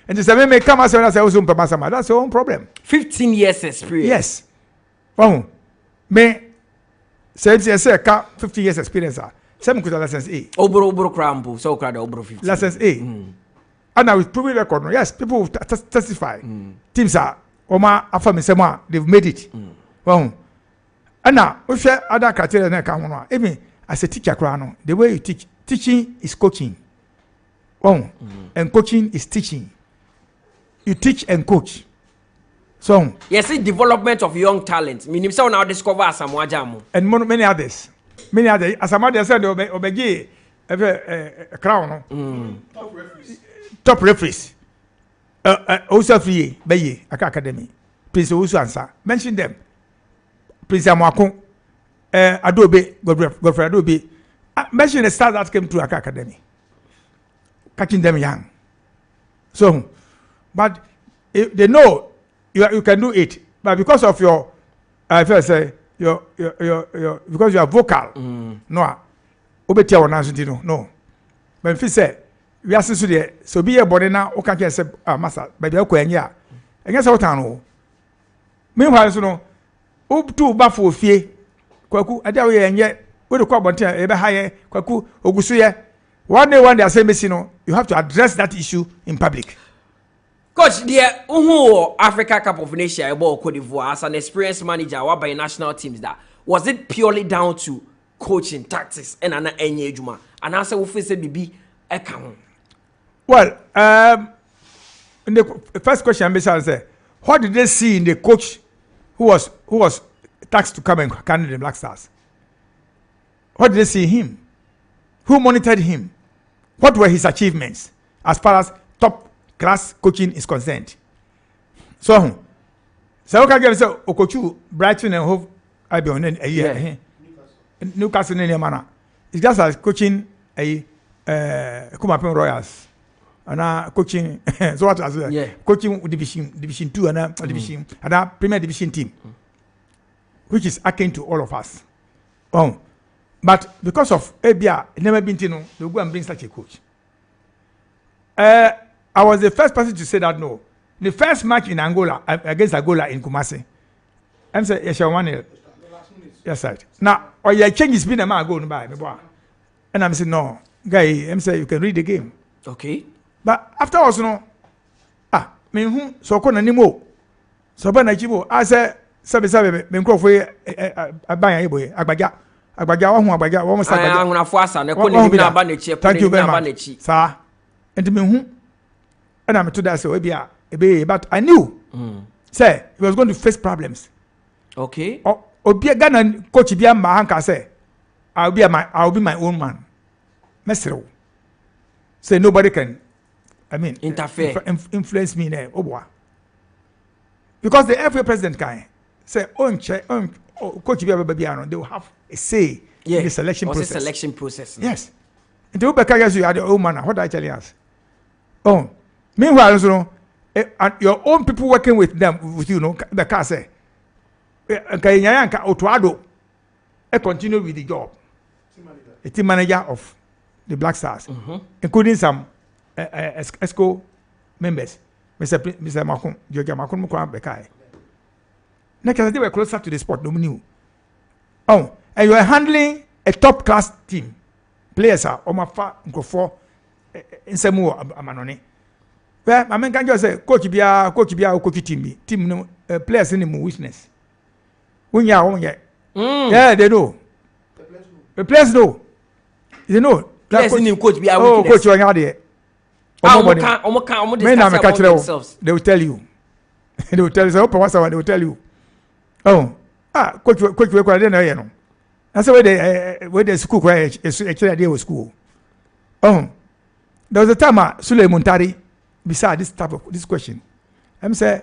And the same may come as well as I was that's your own problem. 15 years experience. Yes. Oh, me say 50 years experience. Some could license A. Obro crambo, so crowd over 50. License A. And now with proven record, yes, people will testify. Teams are Oma Afamisema, they've made it. Well, and now we share other criteria na come on. Even as a teacher, the way you teach, teaching is coaching. Oh, and coaching is teaching. You teach and coach. So yes, it's development of young talent. Meaning so now discover some wajamu. And many others. Many others. As a mother said, obey a crown. Top referees. Also free Baye Academy. Prince also answer. Mention them. Prince Amwako, Adobe, Godfrey Adobe. Mention the stars that came to Aka Academy. Catching them young. So, but they know you can do it. But because of your, I first say your because you are vocal. No, obetia wana no. But if you say we are so be a body now. Okay, can say master. But you can ya. Against what I know. Meanwhile, so no. Two baffle fee. Kwaku. I tell you, and yet we the crop until ebe higher. Kwaku ogusuye. One day I say, Messino, you have to address that issue in public. Coach, dear, Africa Cup of Nations about Cote d'Ivoire as an experienced manager, what by national teams that was it purely down to coaching tactics and an engagement? And answer will face BB account. Well, in the first question, I say, what did they see in the coach who was tasked to come and carry the Black Stars? What did they see in him? Who monitored him? What were his achievements as far as top class coaching is concerned? So okay, get say Okochu Brighton and Hove Albion a year. Newcastle in manner. It's just as coaching a Kumapin Royals. And coaching so what as coaching division 2 and division and Premier Division team, which is akin to all of us. But because of ABA, never been to know, they will go and bring such a coach. I was the first person to say that no. The first match in Angola against Angola in Kumasi, I'm saying yes, 1-0. Yes, right. Now, or your change is been a man going by, and I'm saying no, guy. I'm saying you can read the game. Okay. But afterwards, no. Me who so kon animo. So ba na chibo. I say sabe me nkrofo aban boy agbaga wa hu agbaga wo mo sa agbaga. Angunafo asa ne ko ne na ba na chi. Thank you very much. Sir. And me hu and I'm to that say we be but I knew say he was going to face problems. Okay. Obi Ghana coach bia ma hanka say I'll be my own man. Mesero. Say nobody can interfere, influence me there. Because the FA president can say, coach, they will have a say in the selection process. Selection process. Yes. And the Uber you are the old man. What I tell you? Meanwhile, and your own people working with them, with you know, the car say, continue with the job. A team manager of the Black Stars, including some ESCO members, Mr. Macron, Josiah Macron, Bekai. Next, they were closer to the sport. No new. And you are handling a top class team. Players are Omafa Nkofo in Samu Amanoni. Well, I mean, can you say, coach team, players in the weakness. When you are on yet, yeah, they know. The players know. They know. Players in coach be coach, you are there. They will tell you. They will tell you. Open once they will tell you. Coach, we are there now. That's why they school where actually they were school. There was a time Sule Muntari beside this type of this question. I'm say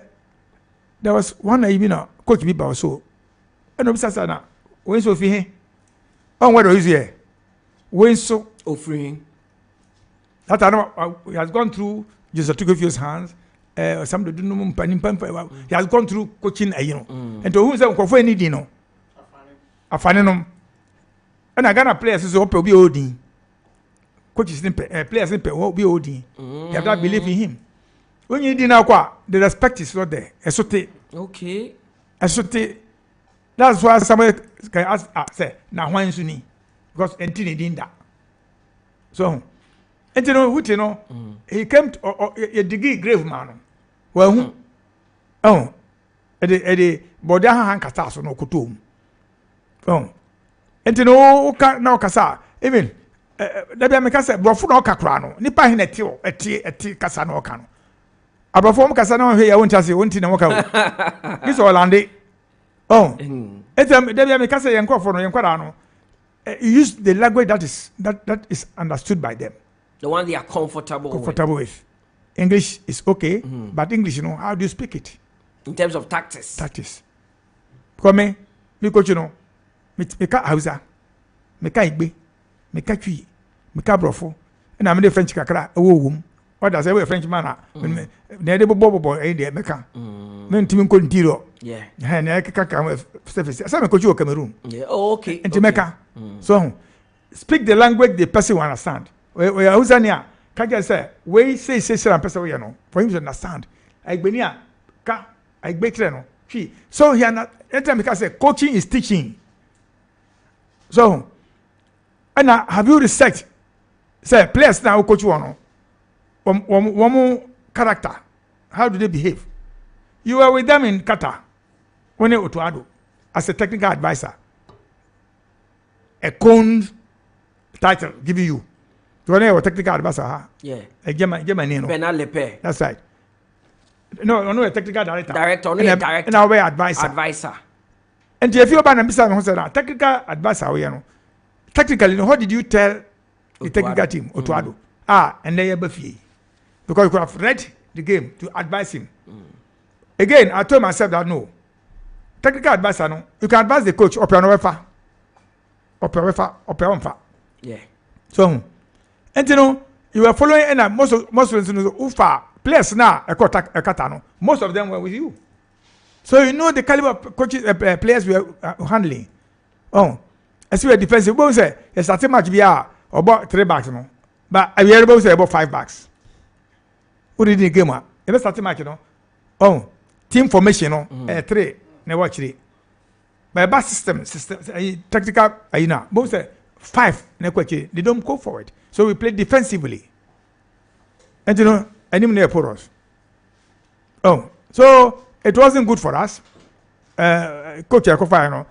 there was one even coach Biba also. And I'm saying when so fi what is here? When so offering. That I know he has gone through Josiah Quaye's hands. Somebody do no he has gone through coaching, and to whom say Nkofo any di no. Afane no. And I got players so be holding. Coaches players be holding. You have to believe in him. when you dinner the respect is not there. Okay. That's why somebody can ask say now why you need because entity didn't that. So and you know he came to a degree grave man. Well the body hand kasa so no kutum. And you know now kasa even that be make say brofo no kakra no nipa he na eti kasa no ka no abrofo mo kasa no hwe ya wonta se wonti na mo ka this Orlando etem that be make say yenkofo no yenkwara no use the language that is understood by them, the one they are comfortable with. English is okay, but English, you know, how do you speak it in terms of tactics? Because me coach, you know, me ka Hausa, me ka Igbe, me ka Twi, me ka Brofo, and I'm the French kakra wom. What does every French man me dey bobo e dey me ka. Me ntimi ko ntiro. Yeah. Na ka surface. Say me coach you Cameroon. Yeah. Oh, okay. Ntimeka. So speak the language the person will understand. We Hausa nia ka just say we say and person we know for him to understand. Igbe nia ka Igbe kire no. So here na anytime because say coaching is teaching. So and have you researched say players now coach one one character, how do they behave? You were with them in Qatar when you 𝐒𝐏𝐻𝐒 as a technical advisor. A cone title giving you. When you were technical advisor, yeah. A Germany, no. Penal. That's right. No, a technical director. Director. And our advisor. And if you're a technical advisor, you know, technically, what did you tell the technical team 𝐒𝐻𝐻e? And they are Buffy. Because you could have read the game to advise him. Again, I told myself that no. Technical advisor, no. You can advise the coach up your Yeah. So, and you know, you were following and most of the players now most of them were with you. So you know the caliber of coaches players we are handling. As we are defensive, we say a starting match be about 3 backs, no. But I hear about say about 5 backs. Who did the game? If starting match, you know. Team formation, no. 3. Ne watch it. By back system, tactical, you know. Both say 5. They don't go forward. So we play defensively. And you know, I didn't know for us. So it wasn't good for us. Coach Yakubu, you know,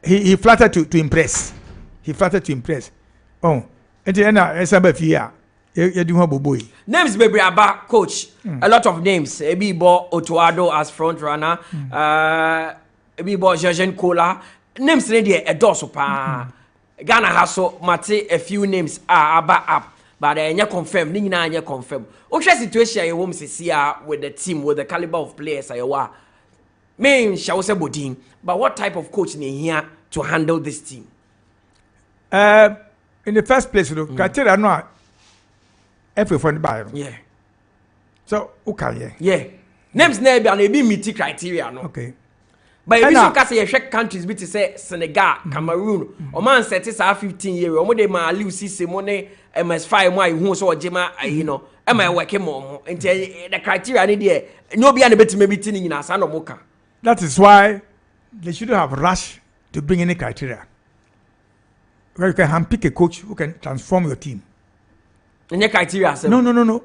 he flattered to impress. And then I said, you do have a boy. Names baby about coach. A lot of names. Ebibo Otuado as front runner. Ebibo Josiah Quaye. Names ready a dorsal pa. Ghana has so mate a few names are about up. But I confirm, Nina confirm. Okay, situation you won't see with the team, with the caliber of players I wa. Main shall say Bodin, but what type of coach need here to handle this team? In the first place, you know, criteria no every friend by. Yeah. So okay, yeah. Names never and be meet criteria no. Okay. But if you can say countries be to say Senegal, Cameroon, or man set is 15 years, or more they ma live see money MS5 my who so jema you know, am I working more until the criteria need there. No be any better maybe tin in us and moka. That is why they shouldn't have rushed to bring any criteria. Where you can handpick a coach who can transform your team. Any criteria? No.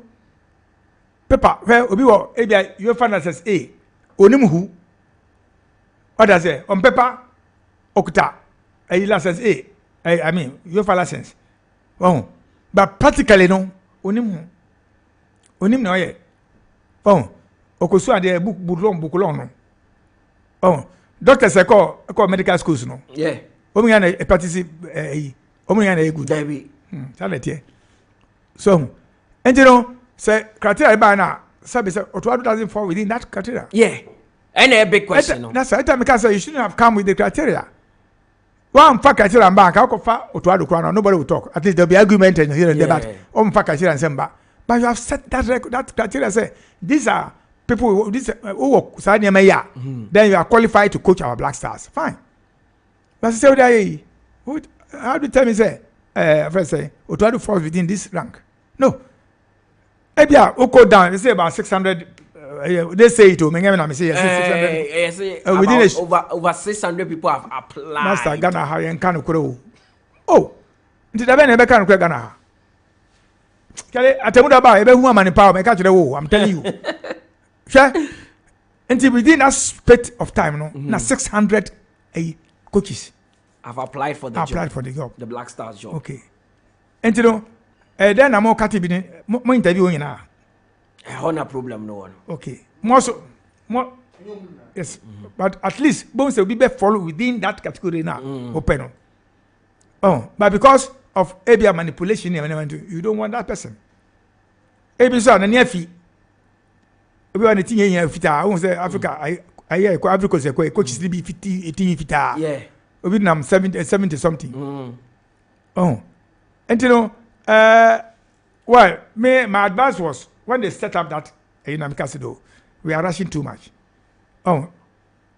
Paper, where you find that says A, Onimuhu. What does it? On paper, Okuta, a license A. I mean, you have a license. But practically, no, Onimu no, yeah. Okosu de book no. Doctors I call medical schools, no. Yeah. A participate, a good. David. So, and you know, say criteria by now, service 𝐒𝐻𝐻e doesn't fall within that criteria. Yeah. And a big question. That's right. Because you shouldn't have come with the criteria. One fact criteria and back, 𝐒𝐻𝐻e nobody will talk. At least there'll be argument and here and there. But fact criteria and send. But you have set that criteria. Say these are people who then you are qualified to coach our Black Stars. Fine. But say how do you tell me say first say 𝐒𝐻𝐻e falls within this rank? No. Ebia, Oko down, they say about 600. They say it to me. I say 600. Within over 600 people have applied. Master Ghana, how you can grow? Oh, did I never can grow Ghana? I tell you about everyone man in power. I can't tell you. I'm telling you. Sure. Until within a split of time, no, now 600 coaches have applied for the job. The Black Stars job. Okay. And you know, then I'm more catty more interviewing now. No problem, no one. Okay. More. Yes, but at least bones will be follow within that category now. Open. Oh, but because of ABA manipulation, you don't want that person. ABA so near fee. We want to think here I won't say Africa. Africa say coach is be 50, 18 feet. Yeah. Vietnam 70 something. Oh, and you know, well, my advice was when they set up that we are rushing too much. Oh,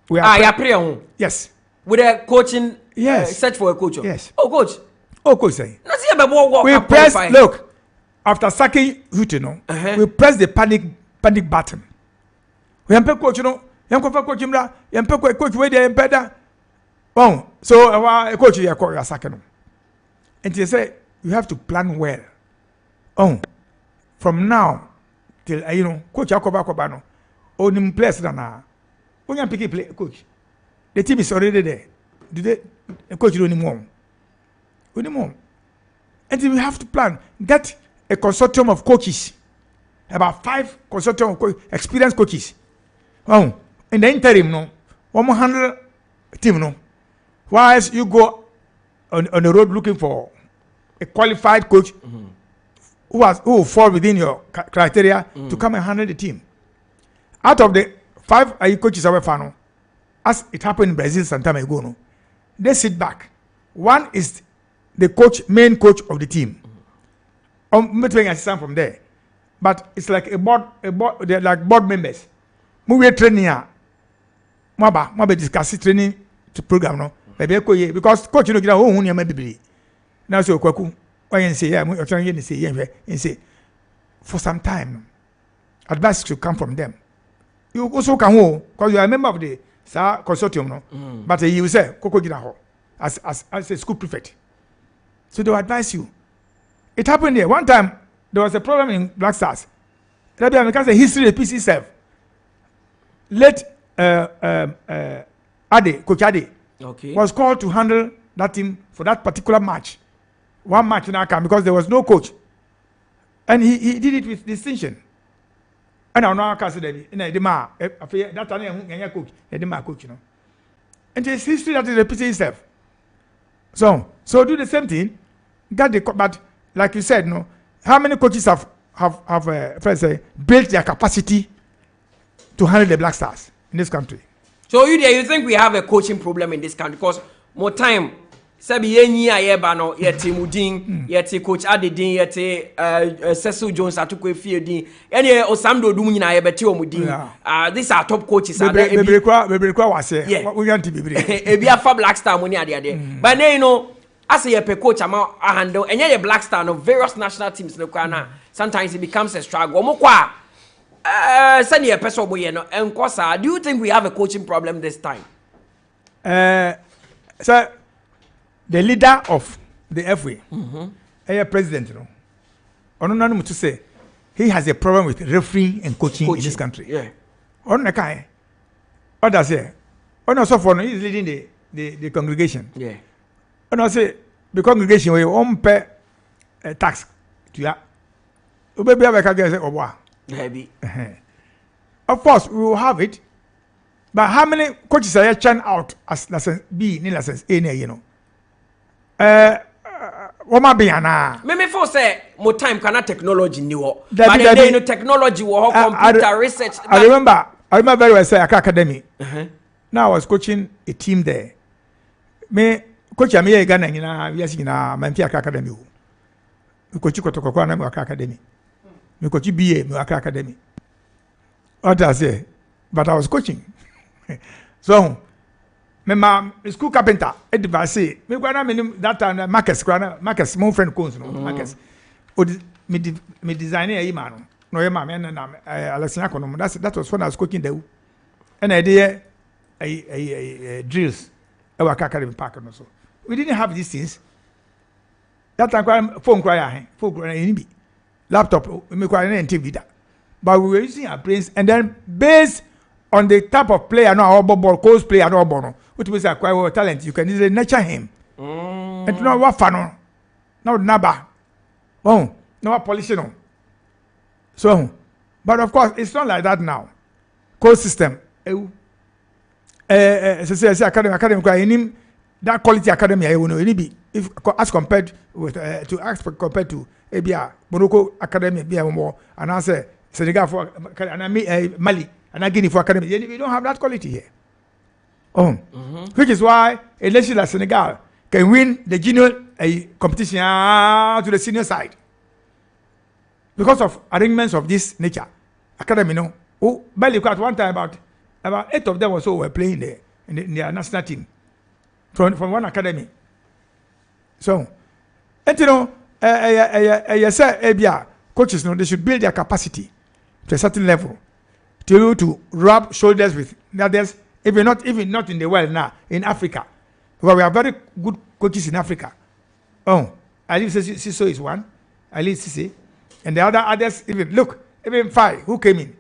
we are. Yes. With a coaching. Yes. Search for a coach. Yes. Oh, coach. Oh, coach say. We press. Look, after sacking Houghton, we press the panic button. We am coach, coach him coach where they better. Oh, so our coach here call you sacking. And they say you have to plan well. Oh, from now till coach Akobano, own place than when you pick play coach. The team is already there. The coach don't anymore. And we have to plan. Get a consortium of coaches. About 5 consortium of experienced coaches. Oh, in the interim, no, 100 team, no. Whilst you go on the road looking for a qualified coach who will fall within your criteria to come and handle the team. Out of the 5 coaches away fan, as it happened in Brazil some time ago, no, they sit back. One is the main coach of the team. I'm making assistant from there, but it's like a board. They're like board members. We training here. Maba discuss training to program no. Because coach you know who you maybe. Now so kwaku. Why say yeah, you're trying to say yeah, say for some time, advice should come from them. You also can hold because you are a member of the consortium, no. But you say Koko Ginaho as a school prefect. So they will advise you. It happened there. One time there was a problem in Black Stars. That because the history repeats itself. Late Coach Ade was called to handle that team for that particular match. One match in Accra because there was no coach. And he did it with distinction. And I know that time coach, you know. And it's history that is repeating itself. So do the same thing. But like you said, no, how many coaches have built their capacity to handle the Black Stars in this country? So you think we have a coaching problem in this country? Because more time, Sabi yenyi ayeba no yete Mudin, yete Coach Adedin, yete Cecil Jones atukwefie din. Ene Osamdo Dum nyina yebeti omudin. These are top coaches. Bebli kwa wase. We want to be Ebia fa Black Star money ade. But then you know, as a coach ama handle enye the Black Star no various national teams no kwa na sometimes it becomes a struggle. Omo kwa send ye person boye no enkosa. Do you think we have a coaching problem this time? So the leader of the FA, president, you know, Onunanu to say he has a problem with refereeing and coaching in this country. Yeah. Onunakai, others say, Onosofo he is leading the congregation. Yeah. Ono say the congregation will pay tax to ya. Obebi abeka say oboa. Heavy. Of course, we will have it, but how many coaches are churn out as license B, ni license A, you know? Woma be ana. Me for say more time cannot technology new. But then you know technology will computer research. I remember very well say Accra Academy. Now I was coaching a team there. Me coach me Ghana nyina we asina man fi Accra Academy. Me coach Kotoko na me Accra Academy. Me coach BA me Accra Academy. What I say, but I was coaching. So my school carpenter advice say me go na me that time Marcus my friend Cones no Marcus me designer e man no yema me na Alexander Konom. That was when I was coaching the and I did a drills our academy park and so. We didn't have these things. That time phone cry laptop me cry and TV that. But we were using our brains and then based on the type of player no our ball coach player no bono which was acquire talent you can easily nurture him. And to know what fun no naba. Oh, no polish no. So but of course it's not like that now. Coach system academy cry him that quality academy I will be if as compared with compared to ABA Morocco academy be more and I say Senegal for and Mali and I Guinea for academy. We don't have that quality here. Which is why a nation like Senegal can win the junior competition to the senior side because of arrangements of this nature. Academy, no. Oh, Mali at one time about 8 of them or so were playing there in their national team from one academy. So, and you know, coaches, no, they should build their capacity to a certain level to rub shoulders with others, even not in the world now, in Africa. Because we have very good coaches in Africa. Oh, Ali Siso is one, Ali Sisi, and the others, even Faye, who came in.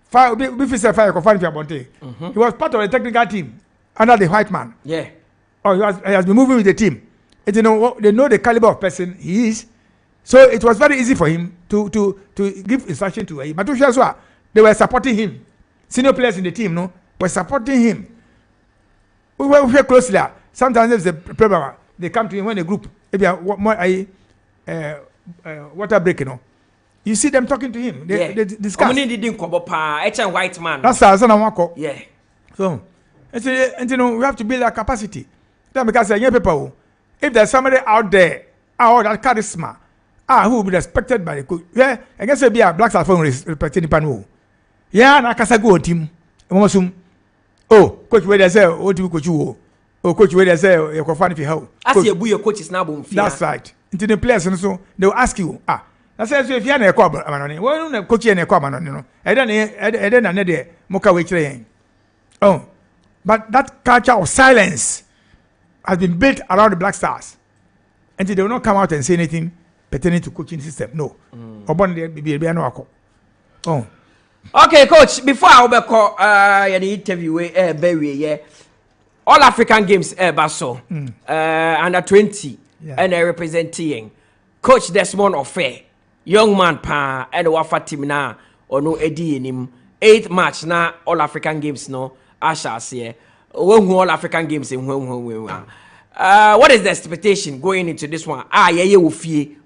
Faye, he was part of the technical team under the white man. Yeah. Oh, he has been moving with the team. And they know the caliber of person he is. So it was very easy for him to give instruction to him. But they were supporting him. Senior players in the team, no, were supporting him. We were very closely. Sometimes there's a problem. They come to him when a group, maybe water break, you know. You see them talking to him. They discuss. White man. That's how yeah. So, and you know, we have to build our capacity. Because people, if there's somebody out there, that charisma, who will be respected by the coach. Yeah, I guess it'll be a black phone respected the panel. Yeah, na kasa go team. Oh, coach where they say, oh, to coach you. Oh, coach where they say, you can find if you help. As you your coaches now, that's right. Into the players and so they will ask you, that's if you are a cob, well, no coach and a common, you know. I don't know, Moka way. Oh, but that culture of silence has been built around the Black Stars. And they will not come out and say anything pertaining to coaching system. No. Oh. Okay, coach, before I will call the interview, all African games basso under 20 and representing Coach Desmond Ofe, young man pa and wafa team na or no Eddie in him 8th March na all African games no I shall say all African games in what is the expectation going into this one?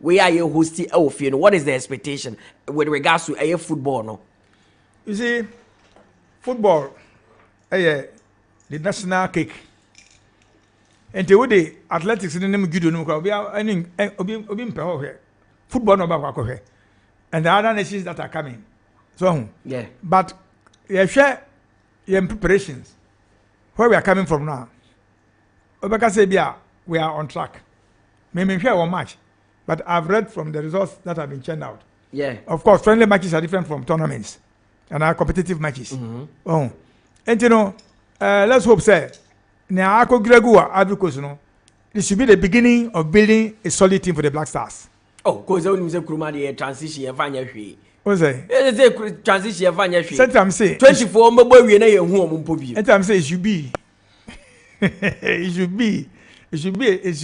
We are hosting what is the expectation with regards to football no? You see, football, the national cake. And the athletics in the name judo no we are football no back and the other nations that are coming. So yeah. But you share your preparations where we are coming from now. We are on track. Maybe share one match, but I've read from the results that have been churned out. Yeah. Of course, friendly matches are different from tournaments and our competitive matches. Oh, and you know, let's hope say now this should be the beginning of building a solid team for the Black Stars. Oh, because only the Krumadi transition and find your fee. What's that? Transition and find your fee. Sometimes say 24 mobile we na home pobi. Sometimes say it should be. It should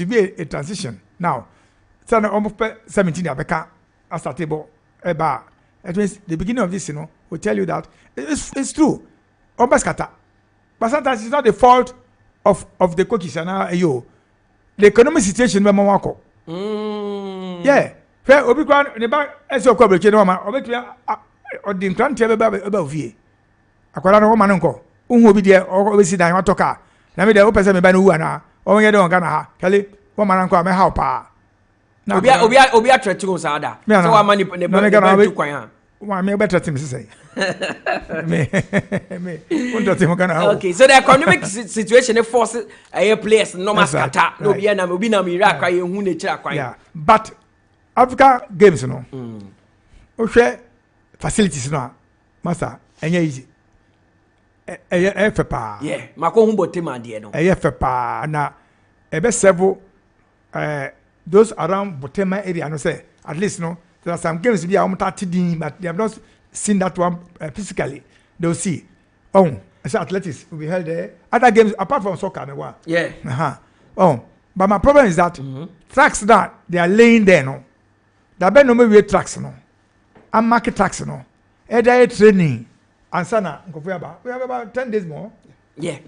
be a transition. Now, almost 17 Abeka as a table eba. It means the beginning of this, will tell you that it's true. Obaskata. But sometimes it's not the fault of the coaches and the economic situation we mawako. Yeah. Fair obikwan ne ba ese okwa breche no ma obetua odin krantia be vie. Akwara no ma nko. Unhu obi de obesi dan watoka. Na me de opese me ba no wu ana. O nye de on kana ha. Kale wo ma nko me ha pa. Obi atretu so ada. So wa mani ne ba tu kwan ha. Wa me better team say. Me okay, so the economic situation forces players no maskata no be na obi na Iraq kwa hu na kira kwan. Yeah, but Africa games no. O hwe facilities no master enya easy fepa yeah mako humbo tema de no fepa na ebe several those around Botema area no say at least no there are some games be am tatidin but they have not seen that one physically. They'll see so athletics will be held there, other games apart from soccer yeah but my problem is that tracks that they are laying there no there be no me tracks no and market tracks no either training and sana we have about 10 days more yeah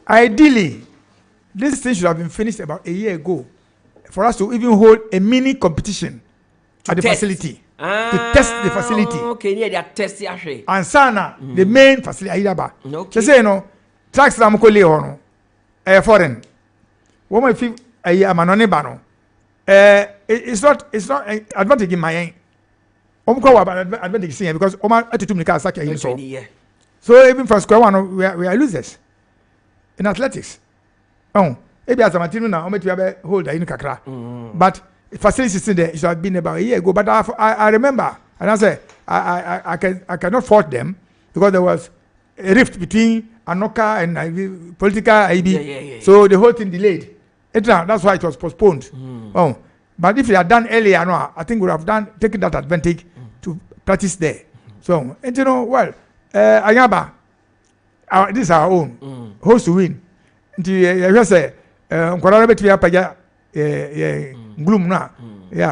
ideally this thing should have been finished about a year ago for us to even hold a mini competition at the facility to test the facility. Okay, yeah, they are testing actually. And sana the main facility ayaba. Okay. Say tracks na mko leo no foreign. Woman if amanone ba no. It's not advantage in my end. Omko wa advantage see because oma atutu me ka saka yin so even for square one we are losers in athletics. Maybe as a material now, hold in kakra. But facilities in there, it should have been about a year ago. But I remember, and I say I cannot fault them because there was a rift between Anoka and political IB. Yeah. So the whole thing delayed. That's why it was postponed. But if they had done earlier, no, I think we would have taken that advantage to practice there. So, and Ayaba, this is our own. Host to win. I say. Gloom na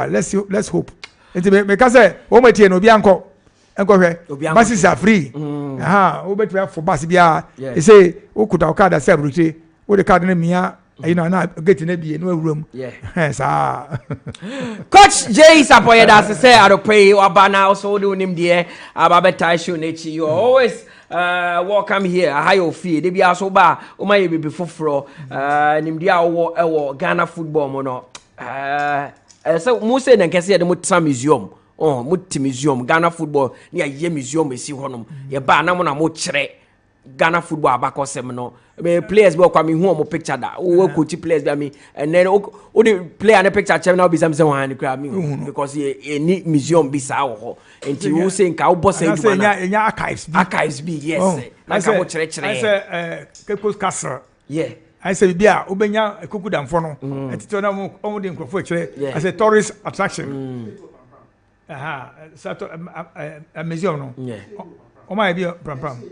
let's hope because o metie no bi anko buses are free o betu for bus bia e say o kuta okada say abrote o de card na mia na get na bi no awuram Coach J Sapoye that say adopai obana also do nim de ababeta show nechi you always welcome here high fee they be also ba o my be foforo nim dia wo Ghana football mo no so mo say na kese de mo tra museum mo ti museum Ghana football na ye museum esi honom ye ba na mo na mo kire Ghana football abakosem no players be kwame hu mo picture da o coach players be me and then o the player na picture chem na be some say wan kra me because any museum be sa ho enti wo say nka wo boss eduma na archives be yes na ka mo kire kire I say 𝐾𝐂𝐂𝐊 castle yeah I say bia obenya ekuku damfo no etito na mo de nkrofo kire as a tourist attraction a museum no yeah o ma be pram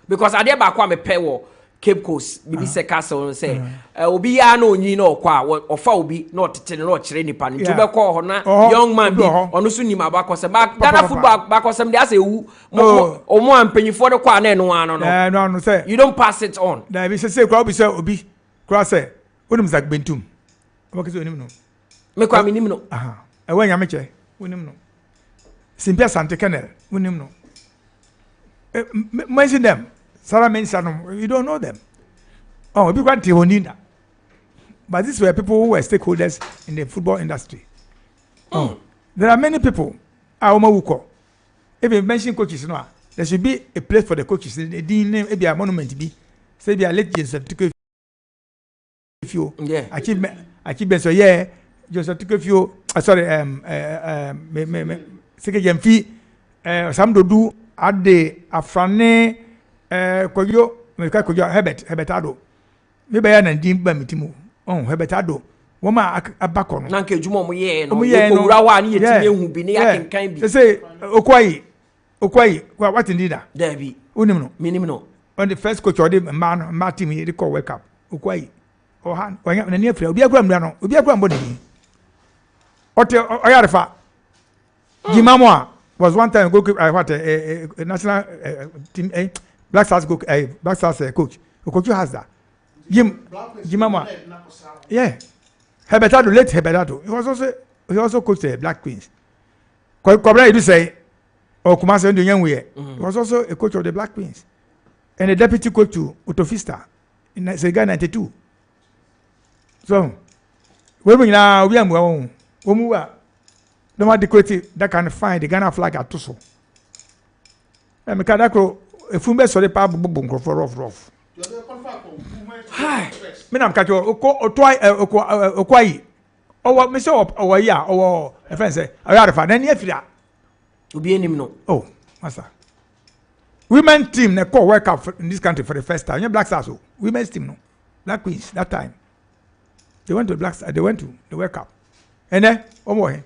because ade ba kwa me pɛ wo 𝐾𝐂𝐂𝐊 bibi se castle say obi ya na onyi na okwa ofa obi na otete na okire nipa no be kɔ ho na young man bi ono so nim abakɔsɛm ba Ghana football abakɔsɛm de ase wu omo ampanyifo de kɔ na eno ano no no say you don't pass it on da bi say kwa obi say obi kwa say onim zak bentum obo ke onim no me kwa me nim no ewe nya meche onim no simpia sante kenel onim no mention them. Sarah mentioned them. You don't know them. We can't Honina. But these were people who were stakeholders in the football industry. There are many people. If you mention coaches, there should be a place for the coaches. The name maybe a monument be. Say be a late Josiah Quaye achievement. So yeah, Josiah Quaye. Sorry, 𝐶𝐾𝐂𝐊 some do. Ade afrane koyo Herbert Ado me be ya na ndim ba mitimu Herbert Ado wo ma abako no na nke dwuma mo ye no wura wa na yetime ehu bi ne yakenkan bi say Quaye what indeed da David unim no minim no on the first coach of the man team he call World Cup Quaye han na ne afra obi akura mra no obi akura mbo ni ote oyarefa Jimamo a was one time a national team Black Stars Black Stars coach. Coach has that. Jimama. Yeah. Herbert Ado, late Herbert Ado. He also coached the Black Queens. Kobra you say or Kumasi Ndo Nyanwe. He was also a coach of the Black Queens. And a deputy coach to Utofista in Sega 92. So we now we are no matter decorative that can find the Ghana flag at Tuso. And Mikadako, a Fumbe Sole Pab Bunko for rough. Hi, Minam Kato, or Quaye, or what Miss or ya, or a friend say, I had a fan, and yet, Obi enim no. Oh, master. Women team they call World Cup in this country for the first time. You Black Stars, women's team no. Black Queens that time. They went to Black Stars. They went to the World Cup. And then one more.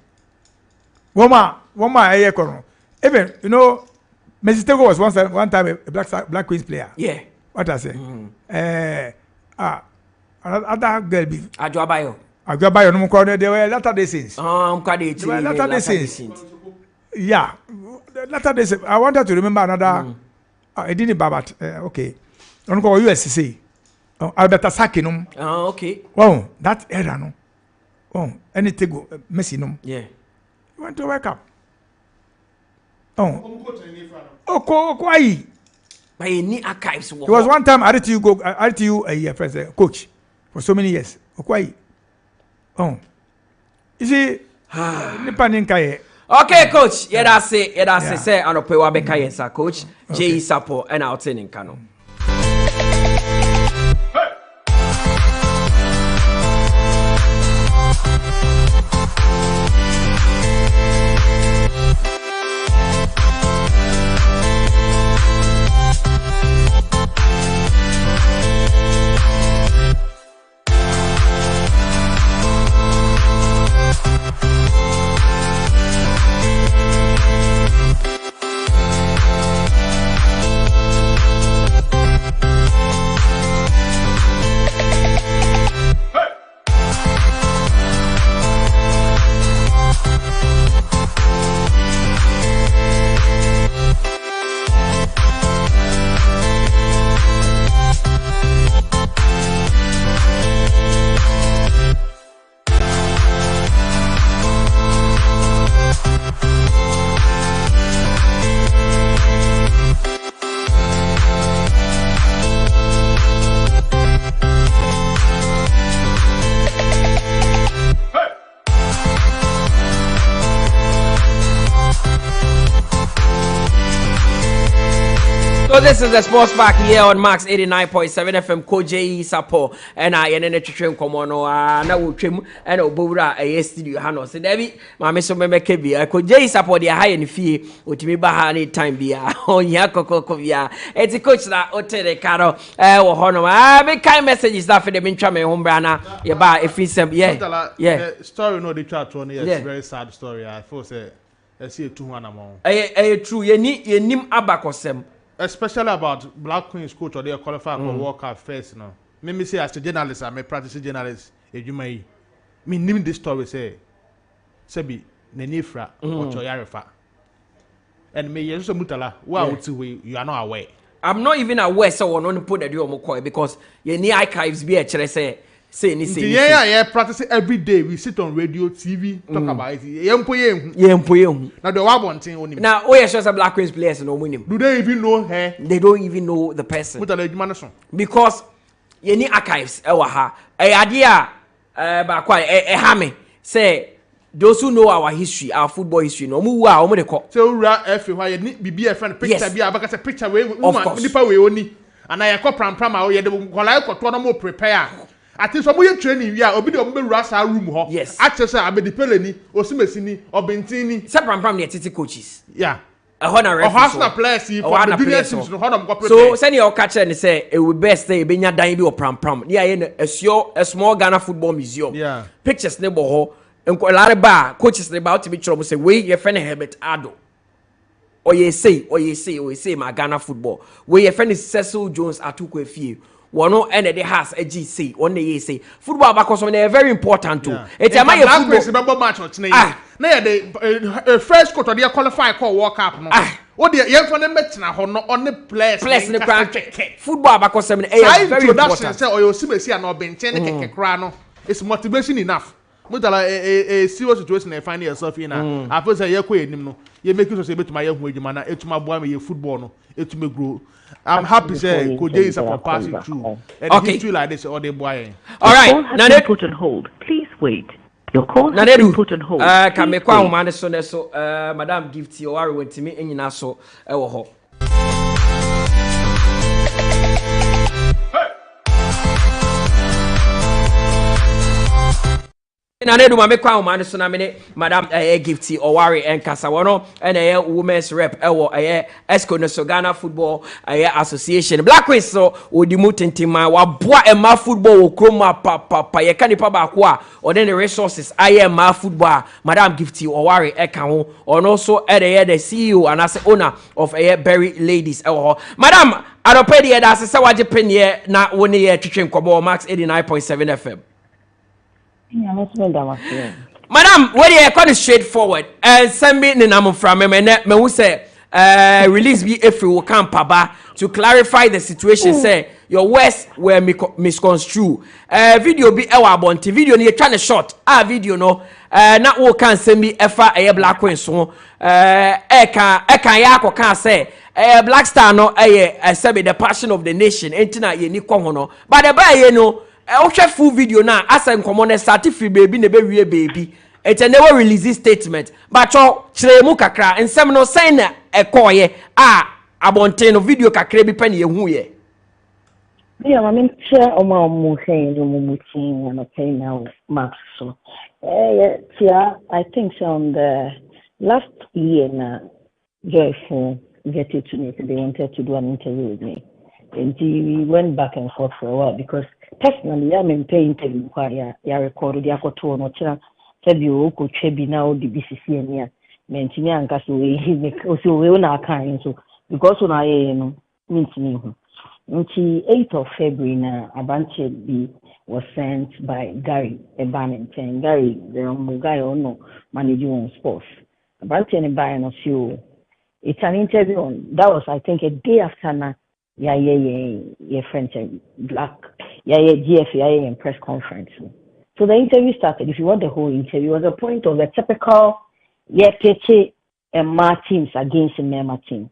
Even Mexico was one time a Black Queens player. Yeah. What I say? Other girl be. Ajuabayo no more. They were latter day sins. Latter day sins. Yeah, latter day. I wanted to remember another. I didn't but okay. I'm going to USC. Alberta Sakinum. Okay. Oh, that era no. Oh, anything go Messi no. Yeah. You want to wake up? Quaye. But any archives. There was one time I had you a friend coach for so many years. Quaye. Oh, you see, okay, coach. Yeah, that's it. Yeah, that's it. Say, I don't pay what Becca yes, coach. J. Sapo and out in Kano. So this is the Sports Park here on Max 89.7 FM. 𝐶𝐈𝐕𝐄 and I and then come on na wo twem and obowura a studio ha no. So David ma me so me make bi 𝐶𝐈𝐕𝐄 the high in fie otimi ba ha any time bia onya kokoko bia eti coach na otere karo wo ho no me kind messages that for the mentwa me ho bra na ye ba efisem yeah story no the chat one is very sad story. I feel say I see it 200 amount true ye nim abakosem. Especially about Black Queens coach or they qualify for World Cup first, no. Me say as a journalist, I'm a practicing journalist. Me name this story say, Sebi Nenifra or Choyarifa, and me yes Mutala. Wow, you are not aware. I'm not even aware. So on put the deal McCoy because you need archives be actually say anything. Yeah, practicing every day. We sit on radio, TV, talk about it. Yeah. Now the one thing only. Now, oh yes, a Black Queens players no winning. Do they even know her? They don't even know the person. Because you need archives. Idea, but quite hammy. Say those who know our history, our football history, no more. So why you need be a friend picture be a picture way only. And I call pram you the prepare. At least some training, yeah, obi the rasa room ho. Yes. Access I be the peleni, osimesini, obentini. Sepram the titi coaches. Yeah. A honor Arsenal players for the junior teams no honor go prepare. So send your catcher and say it would best say benya dan bi or pram. Yeah, a small Ghana football museum. Yeah. Pictures neighbor ho. Enko lare ba coaches ne about to be trouble say we your friend 𝐿berth Adu. Or you say my Ghana football. We your friend is Cecil Jones 𝐿berth Adu. One and the has a GC one day say football because they are very important too. It's a football match on now the first quarter they qualify call World Cup no. What the young for them na on the players in the football because they are very important. Say or you see me no benchen kekekra no. It's motivation enough. Mutala a serious situation you find yourself in I feel say 𝐿berth Adu no. You make you say bet my hu adwuma na etuma boa me football no etuma grow. I'm happy say 𝐶𝐈𝐕𝐄 passing through and history like this all the boy. All right, now put on hold. Please wait. Your call has been put on hold. Can me kwa woman so madam gift o are went me enyina so e wo ho. Nana Adu mame kwa man so na me madam 𝐒𝐏𝐬𝐒 oware enkasa wono ene women's rep ewo 𝐿𝐿 no so Ghana Football Association Black Queens so odi mu tentima wa boa ema football wo kroma papa ye ka nipa ba ko a ode the resources aye ema football madam 𝐒𝐏𝐻𝐒 oware eka ho ono so the CEO and as owner of Berry Ladies ewo madam adopedi da se waje penye na woni ye twetwe nkobo Max 89.7 FM. Madam, where you are straightforward. Send me the name from me who say release be if we can paba to clarify the situation. Say your words were misconstrued. Video be our bonti video ni trying to short. Video no. Not who can send me a Black Queen so. Eka can say Black Star no say the passion of the nation. Entina ye ni no. But the buy no. Oche full video now as en common start free baby ne be wie baby it never release statement but cho kire mu kakra ensem no say na ekoye abonte no video kakra bi pen ye hu ye yeah I mean share o ma mu say no mu tin na pay now max so yeah I think so on the last year na joyful get it to me they wanted to do an interview with me and we went back and forth for a while because personally, I'm in pain interview where I recorded the Akoto no chira Febio ko chebi na o DBCC enia mentimi anka so we also we na kan so because na no mentimi hu nti 8th of February na abanche bi was sent by Gary Ebanenten Gary the guy no managing on sports abanche ne buy no so it's an interview on that was I think a day after na yeah French Black GF in press conference. So the interview started. If you want the whole interview, it was a point of the typical Peche and Ma teams against the Mema team.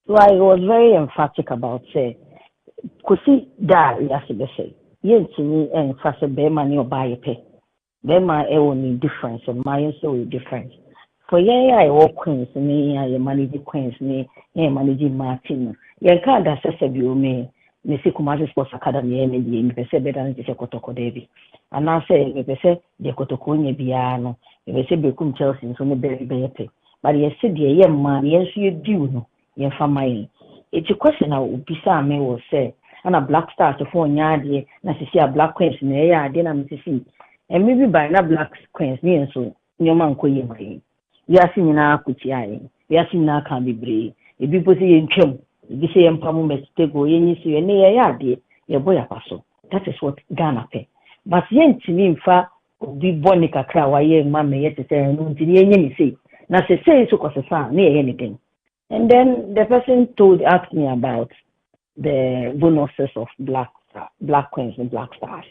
So I was very emphatic about say, Kusi da yasibese. Yen to me and fast Bema ni obaye pe. Bema only difference and my so difference. For I work queens me I manage queens me managing Ma team. Can't assess you me. Mesi Kumasi Sports Academy MBA me pese better than the Kotoko Devi. And now say me pese the Kotoko nye biano. Me pese bekum Chelsea so me very bepe. But ye said ye man yes you do no ye family. It's a question I would be me will say. And a Black Star to phone yadi na see a Black Queens ne ya dena me see. And maybe by na Black Queens me so your man ko ye mai. We are seeing na kuti ai. We are seeing na can be brave. If people see in chum this is that is what Ghana pay. But yen to me fa be bonica cry ye mammy yet to say no say. Now say so cause near anything. And then the person asked me about the bonuses of black queens and black stars.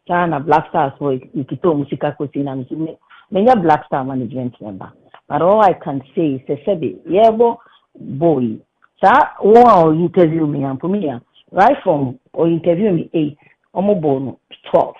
China Black Stars for Ikito Musika Kotina many Black Star management member. But all I can say is a sebi boy. One interview me and Pumia, right from or interview me 8, Omobono 12.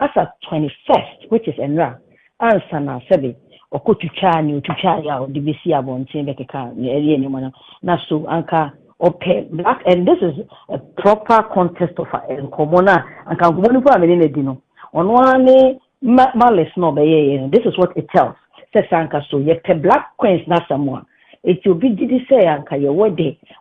As at 21st, which is Enra, answer now 7, or go to China to China or DBC Abon Chambeka, any man, Nasu Anka or pay black, and this is a proper contest of a commoner and can go for a minute dino. On one malice no this is what it tells. Says Anka so yet black queens not someone. It will be did say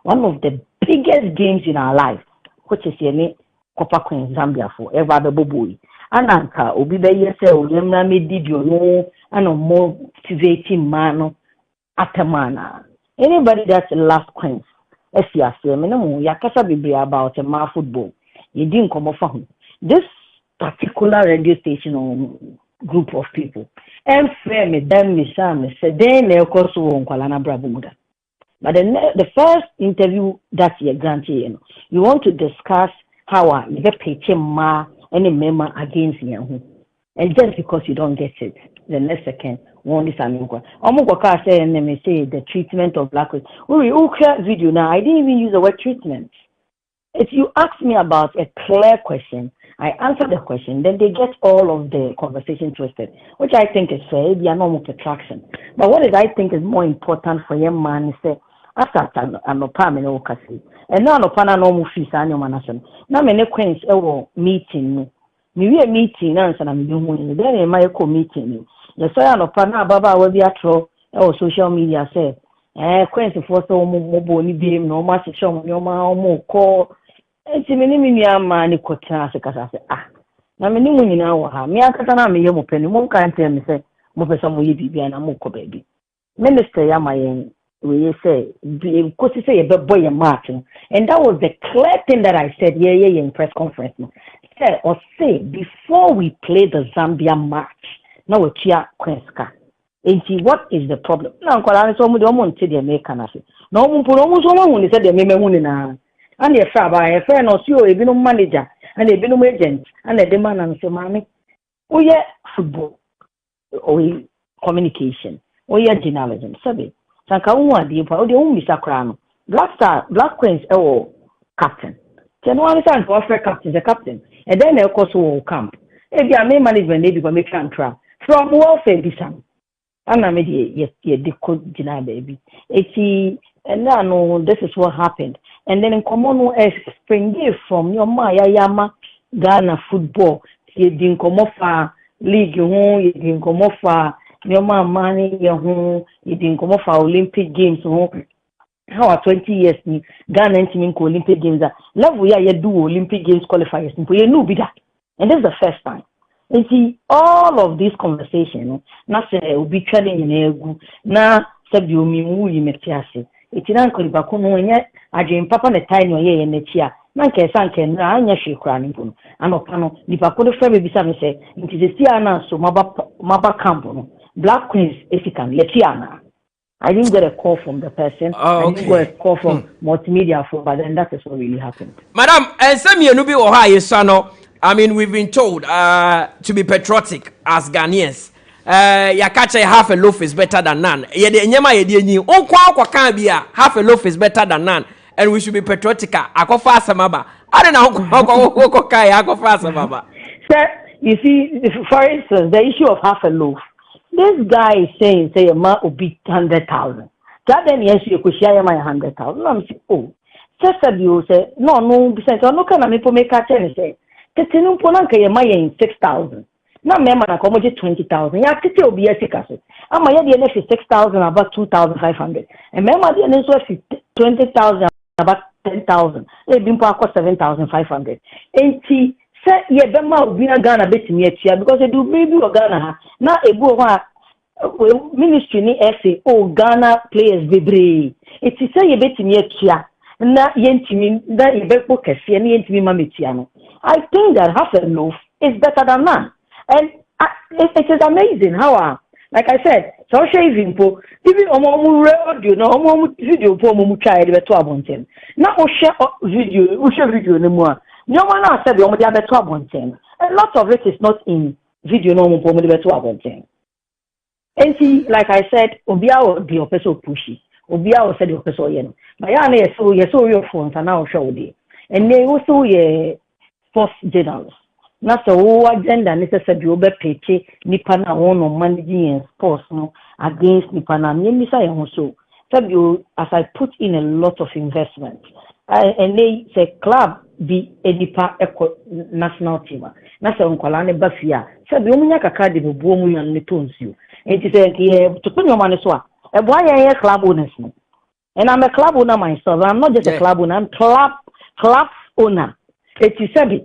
one of the biggest games in our life, which is Yemi Copa Queen Zambia for ever the boy. And Anka will be the year say made did you know and a more motivating man at a manner. Anybody that's the last queen, as you are saying, Yakasa be about a ma football. You didn't come off this particular radio station on group of people. And me then me said then they also on Kuala Brabumuda. But the first interview that you granted, you want to discuss how you get paid ma any member against you. And just because you don't get it, the next second, one is Amuka. Omuka say and me say the treatment of black women. We video now. I didn't even use the word treatment. If you ask me about a clear question, I answer the question, then they get all of the conversation twisted, which I think is fair. They are normal attraction. But what I think is more important for young man is that after an opamino kasi, and now no pana normal fees annual manation. Now many queens ever meeting we meeting answer na me hu then my co meeting the so no pa na baba we bi atro social media say Queens for so mo ni bi no ma se show mo call enti me ni mi ama ni kota se kasa se na me ni mu nyina wo ha me akata na me ye mo pani mo kan tell me say mo pesa mo ye bibia na mo ko baby minister ya mayen we say because say ye boy ye match and that was the clear thing that I said in press conference no say before we play the Zambia match now we chia Queens ka enti what is the problem na nkwala so mo de mo nte de make na se na mo mpo mo so mo hu ni say de me hu ni na and ye fra ba ye fra no so ebi no manager and ebi no agent and the man and so mami we football or communication or journalism sabi sanka hu ade pa o de hu misa kra no Black Queens captain ten one time to offer captain the captain and then of course will camp ebi a main management dey be make transfer from welfare bisam ana me de code jina baby eti and now this is what happened and then in common spring from your yama Ghana football ye din komo fa league ho ye din komo fa your money ye ho ye din komo fa Olympic games ho how 20 years ni Ghana team ko Olympic games level ya do Olympic games qualifiers ye no be that and this is the first time. And see, all of this conversation, na say obi twade nyina egu na sabi omi mu yi metiase. Eti na nkori bako no nya adwen papa na tai no ye na chia. Na nke sa nke na anya hwe kra ni mpo. Anopa no di bako do fe be bisa me say nti se tia na so maba camp no. Black Queens African letia na. I didn't get a call from the person. I didn't get a call from multimedia but then that is what really happened. Madam, some you no be o ha yesano. I mean, we've been told to be patriotic as Ghanaians. Yakache half a loaf is better than none. Half a loaf is better than none. And we should be patriotic. Ako fast maba. I don't know. Sir, you see, for instance, the issue of half a loaf. This guy is saying, say, a man will be 100,000. That then, yes, you could share my 100,000. I'm saying, oh. Just said you say, no, besides, no, can I make a say. Tetenu ponanka ye ma ye 6,000 na mema na ko mo 20,000 ya tete obi esika so ama ye de na 6,000 about 2,500 and mema de na so 20,000 about 10,000 e bi mpo akọ 7,500 enti se ye be ma obi na Ghana betimi atua because e do baby o Ghana ha na ebu ho a ministry ni say Ghana players bebre eti se ye betimi atua na yentimi da ye be ko kese na yentimi ma metua no I think that half a loaf is better than none. And it is amazing how, like I said, social even audio, no video for try to be now share video no more. No one has said a lot of it is not in video no more for and see, like I said, Obia will be a person pushy. Obia will say the person yen. But so your phones and now show day. And they also sports journalists. Na so agenda necessary obe peche nipa na won managing sports no against nipa na nyemisa ye ho so. As I put in a lot of investment. And they say club be edipa national team. Na so nkwala ne bafia. Sabi omunya kakra de bobo mu yan ne tonsuo. Enti say to put your money so a boy ye club owners no. And I'm a club owner myself. I'm not just a club owner, I'm club owner. Eti se be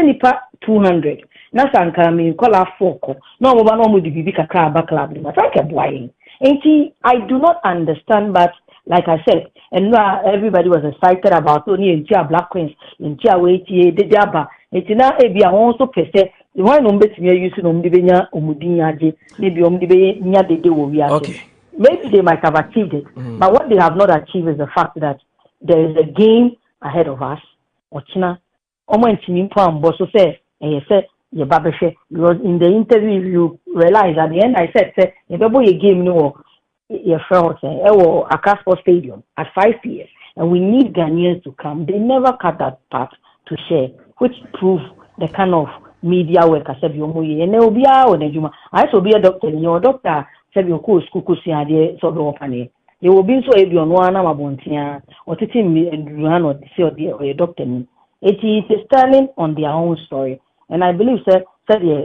nipa 200 na sanka me call 4 ko no mo ba no mo di bibi kakra ba club ma sanka boy enti I do not understand but like I said and everybody was excited about only enti Black Queens enti we de aba enti na e bia won so pese the one no betimi use no mde benya omudin age na bi omde be nya dede wo wi age maybe they might have achieved it but what they have not achieved is the fact that there is a game ahead of us ochina say ye babeshe because in the interview you realize at the end I said say you game no your friend say Accra Sports Stadium at 5 p.m. and we need Ghanaians to come. They never cut that part to share, which prove the kind of media work I said you and there will be I also be a doctor your doctor said you cool school so they will be so on one abontia or teaching me and run or see or a doctor. It is standing on their own story. And I believe said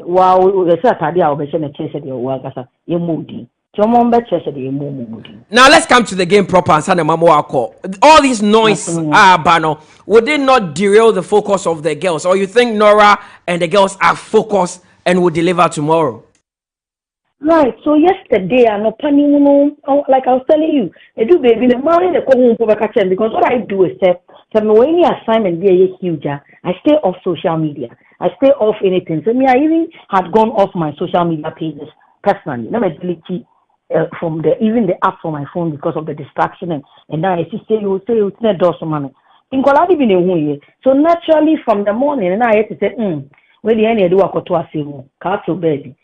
wow we say atadia obeshe na chese de wa kasa ye mudi. Now let's come to the game proper and Sana Mamo Ako. All this noise bano, would it not derail the focus of the girls? Or you think Nora and the girls are focused and will deliver tomorrow? Right. So yesterday, I'm not planning, like I was telling you, I do baby the morning they come home because what I do is that when any assignment be huge, I stay off social media. I stay off anything. So I even had gone off my social media pages personally. Let me delete from even the app for my phone because of the distraction and now I say you not do some money. In Koladi been a so naturally from the morning and I had to say where the end do a kotoa simu, castle baby.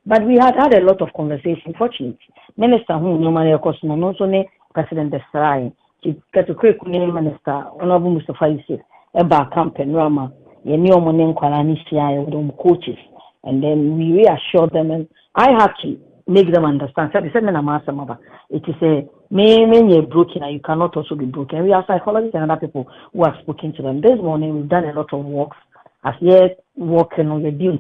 But we had a lot of conversation. Fortunately, Minister who normally of course no so ne President Desrai, she got to create Minister Honorable Mustafa Yusuf, Eba campaign Rama, Yenio Monen Kwalani with coaches, and then we reassured them, and I had to make them understand. So they said, it is a main you're broken and you cannot also be broken. We are psychologists and other people who have spoken to them. This morning we've done a lot of works. As yet working on the deal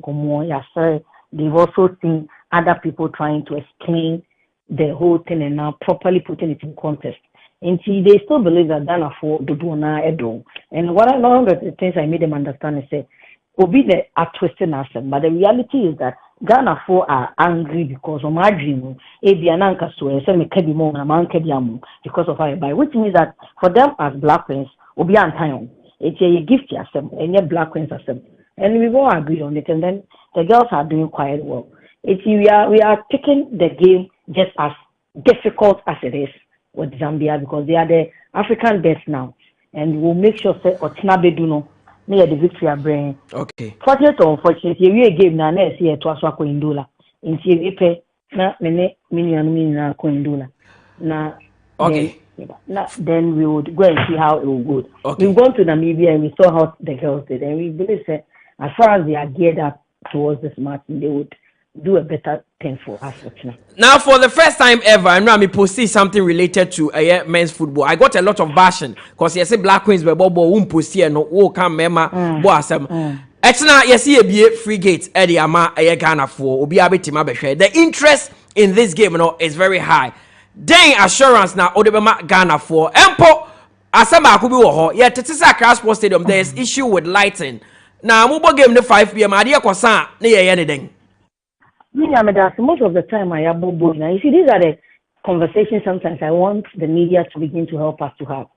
they've also seen other people trying to explain the whole thing and now properly putting it in context. And see, they still believe that Ghana for the Duna Edo. And one of the things I made them understand is that Obi the are twisting us, but the reality is that Ghana for are angry because of my dream. Ebiananka so I say me kebi mo na man kebi amu because of by which means that for them as black queens, Obi antayon. It's a gift yourself and your black queens yourself. And we all agree on it, and then the girls are doing quite well. We are taking the game just as difficult as it is with Zambia because they are the African best now, and we'll make sure that Otinabe Duno near the victory brain. Okay. Fortunate or unfortunate, we a game now. Let's see to Aswa Koindula. In see na many Koindula. Na okay. Then we would go and see how it will go. Okay. We've gone to Namibia and we saw how the girls did, and we believe that as far as they are geared up towards this match, they would do a better thing for us. Now, for the first time ever, I know I'm posting something related to men's football. I got a lot of bashing because you say Black Queens were bobo post no oh come mema boasem. Etna you see a free gate Eddie ama Ghana for obi abetima behwe. The interest in this game is very high. Then assurance now odebema Ghana for empo asema akubi wo ho yet tisa Accra Sports Stadium there is issue with lighting. Now mubo game the 5 p.m. Adia kwasa na ye anything. Most of the time I have bobo. Now you see these are the conversations sometimes I want the media to begin to help us to have.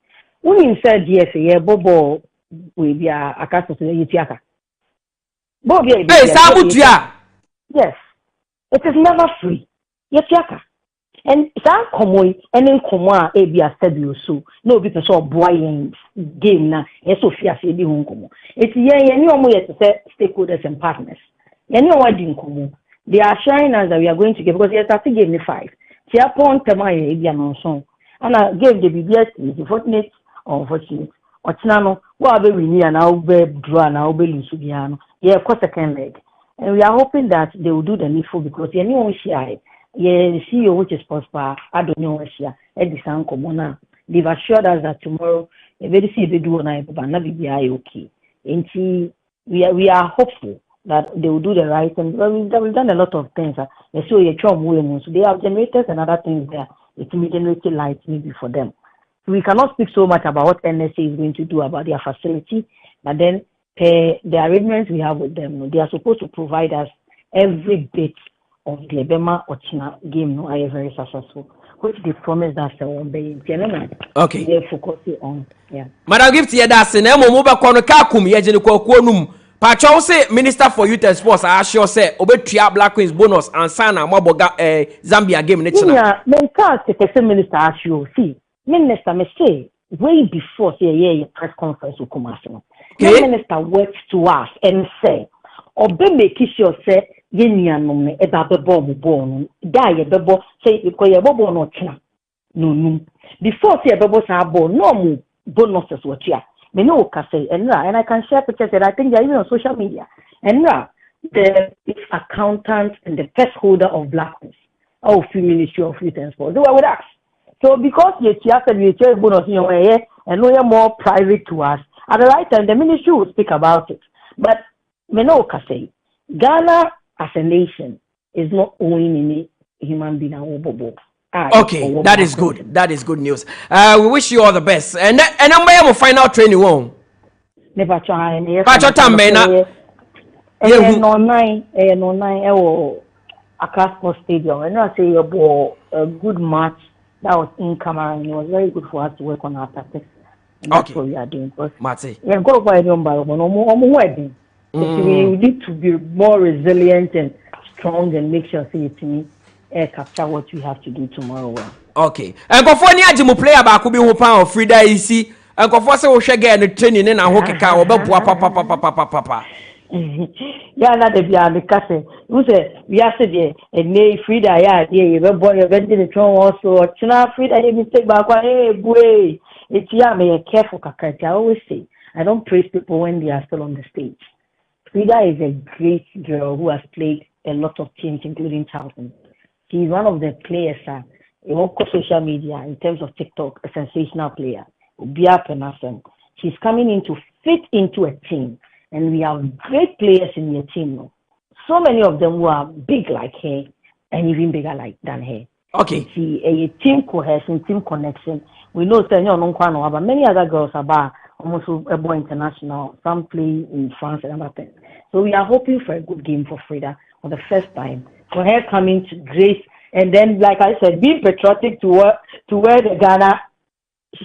When you said yes, yeah, bobo will be a cast of the Yutiaka. Hey, Sabutia. Yes. It is never free. Yutiaka. And some common and then common a be a studio so no because of boy game na Sophia say be home common. It's any to say stakeholders and partners. Any what in common. They are showing us that we are going to get because they started gave me 5. She upon Tamaye Ibian song. And I gave the BBS the fortunate or unfortunate. Or Chinano, what we need and I'll be draw and I'll be Lusubiano. Yeah, of course second leg. And we are hoping that they will do the needful because anyone share yeah, the CEO which is prosper, I don't know Russia, Eddie San Comona. They've assured us that tomorrow a very see they do on I but not be okay. And we are hopeful that they will do the right thing. Well, we've done a lot of things. They show you so they have generators and other things there. It will generate lights maybe for them. So we cannot speak so much about what NSA is going to do about their facility, but then the arrangements we have with them, they are supposed to provide us every bit of the Ebema or China game. No, I am very successful, which they promised us one day. Okay. They're focusing on Madam Gift here that's in Moba Kono Kakum Yajiko Pacho say Minister for Youth and Sports I sure say Obetia Black Queens bonus and Sana Maboga Zambia game yeah, the Minister ask you see Minister may say way before say press conference will come out. The Minister works to us and say Obe make sure say Yenian eba bebo born die bebo say because your bobo no china no before say bebo sa born no more bonuses what ya. Me know say and I can share pictures that I think they're even on social media. And the accountants and the first holder of Black Queens, Ministry of Youth and Sports, they were with us. So because you said you share bonus in your way and no more private to us, at the right time the ministry will speak about it. But me no say Ghana as a nation is not owning any human being and bobo. Okay, that is good. That is good news. We wish you all the best. And I'm final training one. Never try. But your time, man. No nine. Accra Sports Stadium. And I say about a good match that was in camera, and it was very good for us to work on our tactics. And that's what we are doing. Mate. Yeah, go by the wedding. We need to be more resilient and strong and make sure to capture what we have to do tomorrow. Okay. And go for any ajimu player ba could be open of Frida isi. And go for say we share get the training in and hook car or papa. Yeah, not the beyond the castle. Who said we are said and nay Frida, yeah, you were born the throne also. China Frida, you mistake back. Hey, boy, it's yeah, may a careful kakati. I always say, I don't praise people when they are still on the stage. Frida is a great girl who has played a lot of teams, including Charlton. She's one of the players on social media in terms of TikTok, a sensational player. She's coming in to fit into a team. And we have great players in your team. So many of them who are big like her and even bigger than her. Okay. See a team cohesion, team connection. We know but many other girls are almost a boy international. Some play in France and other things. So we are hoping for a good game for Frida for the first time. For her coming to grace and then, like I said, being patriotic to wear the Ghana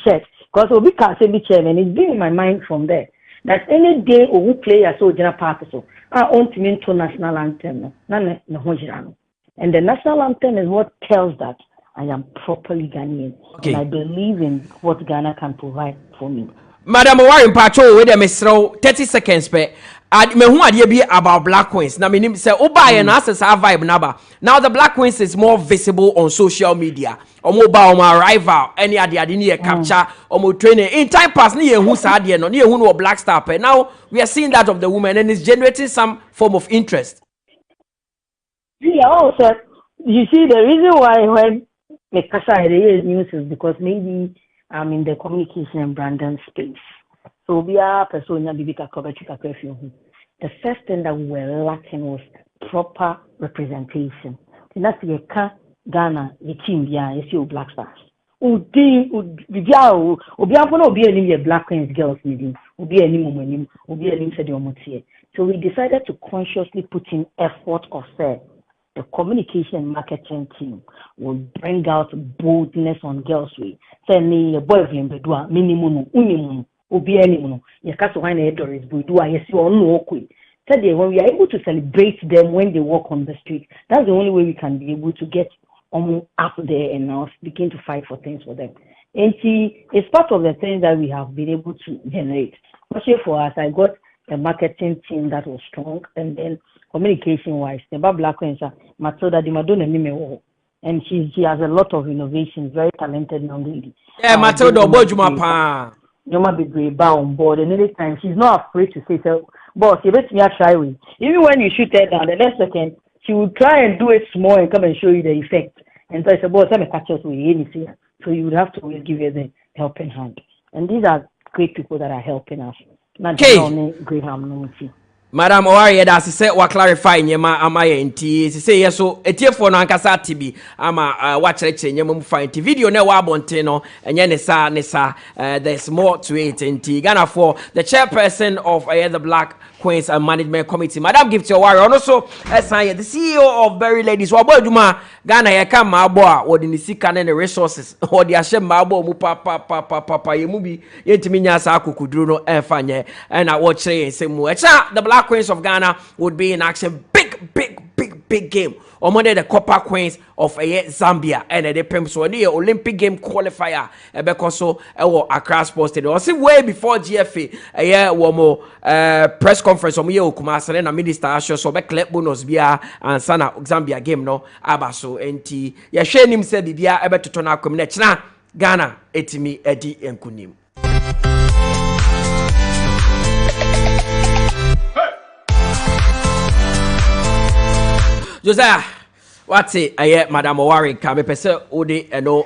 shirt. Because Obi can't say be chairman. It's been in my mind from there. That any day we play a soldier party, so I want to mean to national anthem. And the national anthem is what tells that I am properly Ghanaian. Okay. And I believe in what Ghana can provide for me. Madam Warren Pacho, wait a minute, 30 seconds, pe. Me who idea be about Black Queens. Now, me say, Oba and us our vibe naba. Now, the Black Queens is more visible on social media. Omo my rival, any idea didn't capture, omo training. In time past, ni who sad no, ni who no Black Star. Pe. Now, we are seeing that of the women, and it's generating some form of interest. Yeah, also, you see, the reason why when the Kasa news is because maybe I'm in the communication and branding space. So we are persona bibika coverage. The first thing that we were lacking was proper representation. And that's the Ghana, the team, you see Black Stars. Obi any Black Queens girls meeting, Obi any moment, Obi any said your. So we decided to consciously put in effort of say the communication and marketing team will bring out boldness on girls' way. Say me a boyfriend bedua minimum unimun obi animu. You can't find a door is bedua yes you no okay. Today when we are able to celebrate them when they walk on the street, that's the only way we can be able to get up there and now begin to fight for things for them. And see, it's part of the things that we have been able to generate. Especially for us, I got a marketing team that was strong, and then communication-wise, the Black Queens, Matilda Di Madonna Nime, and she has a lot of innovations, very talented young lady. Yeah, Matilda Bojuma Pa. Yoma be great on board, and anytime she's not afraid to say, so, boss, you bet me I try with. Even when you shoot her down, the next second, she will try and do it small and come and show you the effect. And so I said, boss, I'm a catch us with anything. So you would have to always give her the helping hand. And these are great people that are helping us. Not only great harmony. Madam Owari, that's say what clarify nyema ama enti say yes so etiefo no ankasa tibi ama wa chereche nyema mu fine video na wa bonte no enye ne sa there's more to it enti Ghana for the chairperson of the Black Queens and Management Committee, Madam Gifty Owari, and also the CEO of Berry Ladies. Waboduma Ghana ya kama aboa wodi ni sika ne resources wodi ahye mabo mu papa ye mu bi yentimi nya sa akukuduru no enfanye na wo kire ensemu echa the Black Queens of Ghana would be in action. Big game. Omonde the Copper Queens of Zambia and the Pem so the Olympic game qualifier because so Accra Sports Stadium. See way before GFA womo press conference omo ye Kumasi na Minister Asho so be clip bonus bia and sana Zambia game no abaso enti ye hwe nim se bibia ebetoto na akom na kina Ghana etimi edi enkunim. Josiah, What's it? Madam Owari, can be person ode no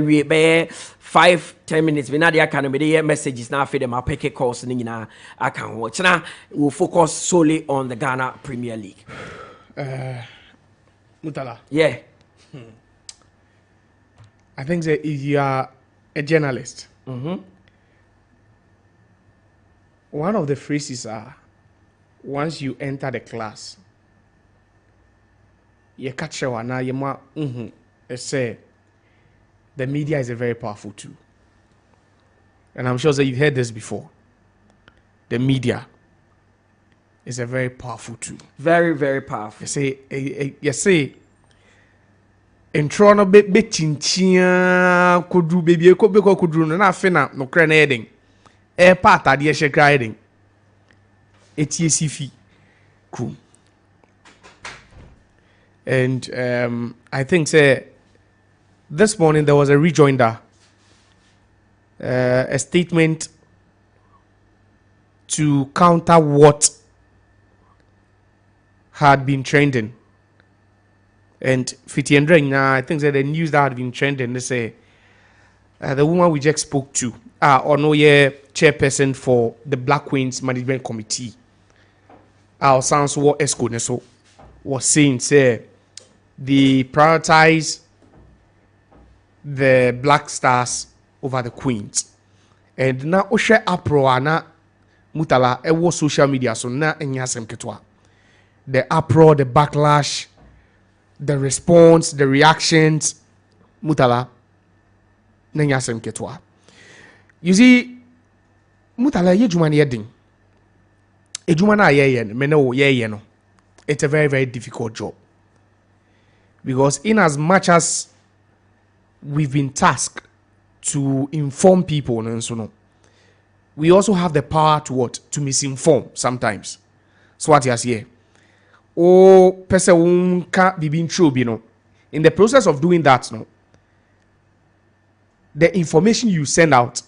we be 5-10 minutes. We not can be messages now for them. I pick a course nina. I can watch now. We'll focus solely on the Ghana Premier League. Mutala. Yeah. I think that if you are a journalist, one of the phrases are, once you enter the class, you catch one now. You say the media is a very powerful tool, and I'm sure that you've heard this before. The media is a very powerful tool. Very, very powerful. You say. In Toronto, be chinchin could do baby a couple could do na fena no cranading. A part at the shakriding. ATC crew. And I think say this morning there was a rejoinder, a statement to counter what had been trending. And Fiti and I think that the news that had been trending, they say the woman we just spoke to, or no, chairperson for the Black Queens Management Committee, our sounds what Esco was saying, say they prioritize the Black Stars over the Queens. And now Oshe Apro na Mutala ewo social media so na enyasem ketwa. The uproar, the backlash, the response, the reactions, Mutala, Nanyasem Ketwa. You see, Mutala, Yejumani Yeding. Ejumana Yeyen, Meno Yeyeno. It's a very, very difficult job. Because in as much as we've been tasked to inform people, and so on, we also have the power to what? To misinform sometimes. So what you say? Oh, person can't be being true, you know. In the process of doing that, no, the information you send out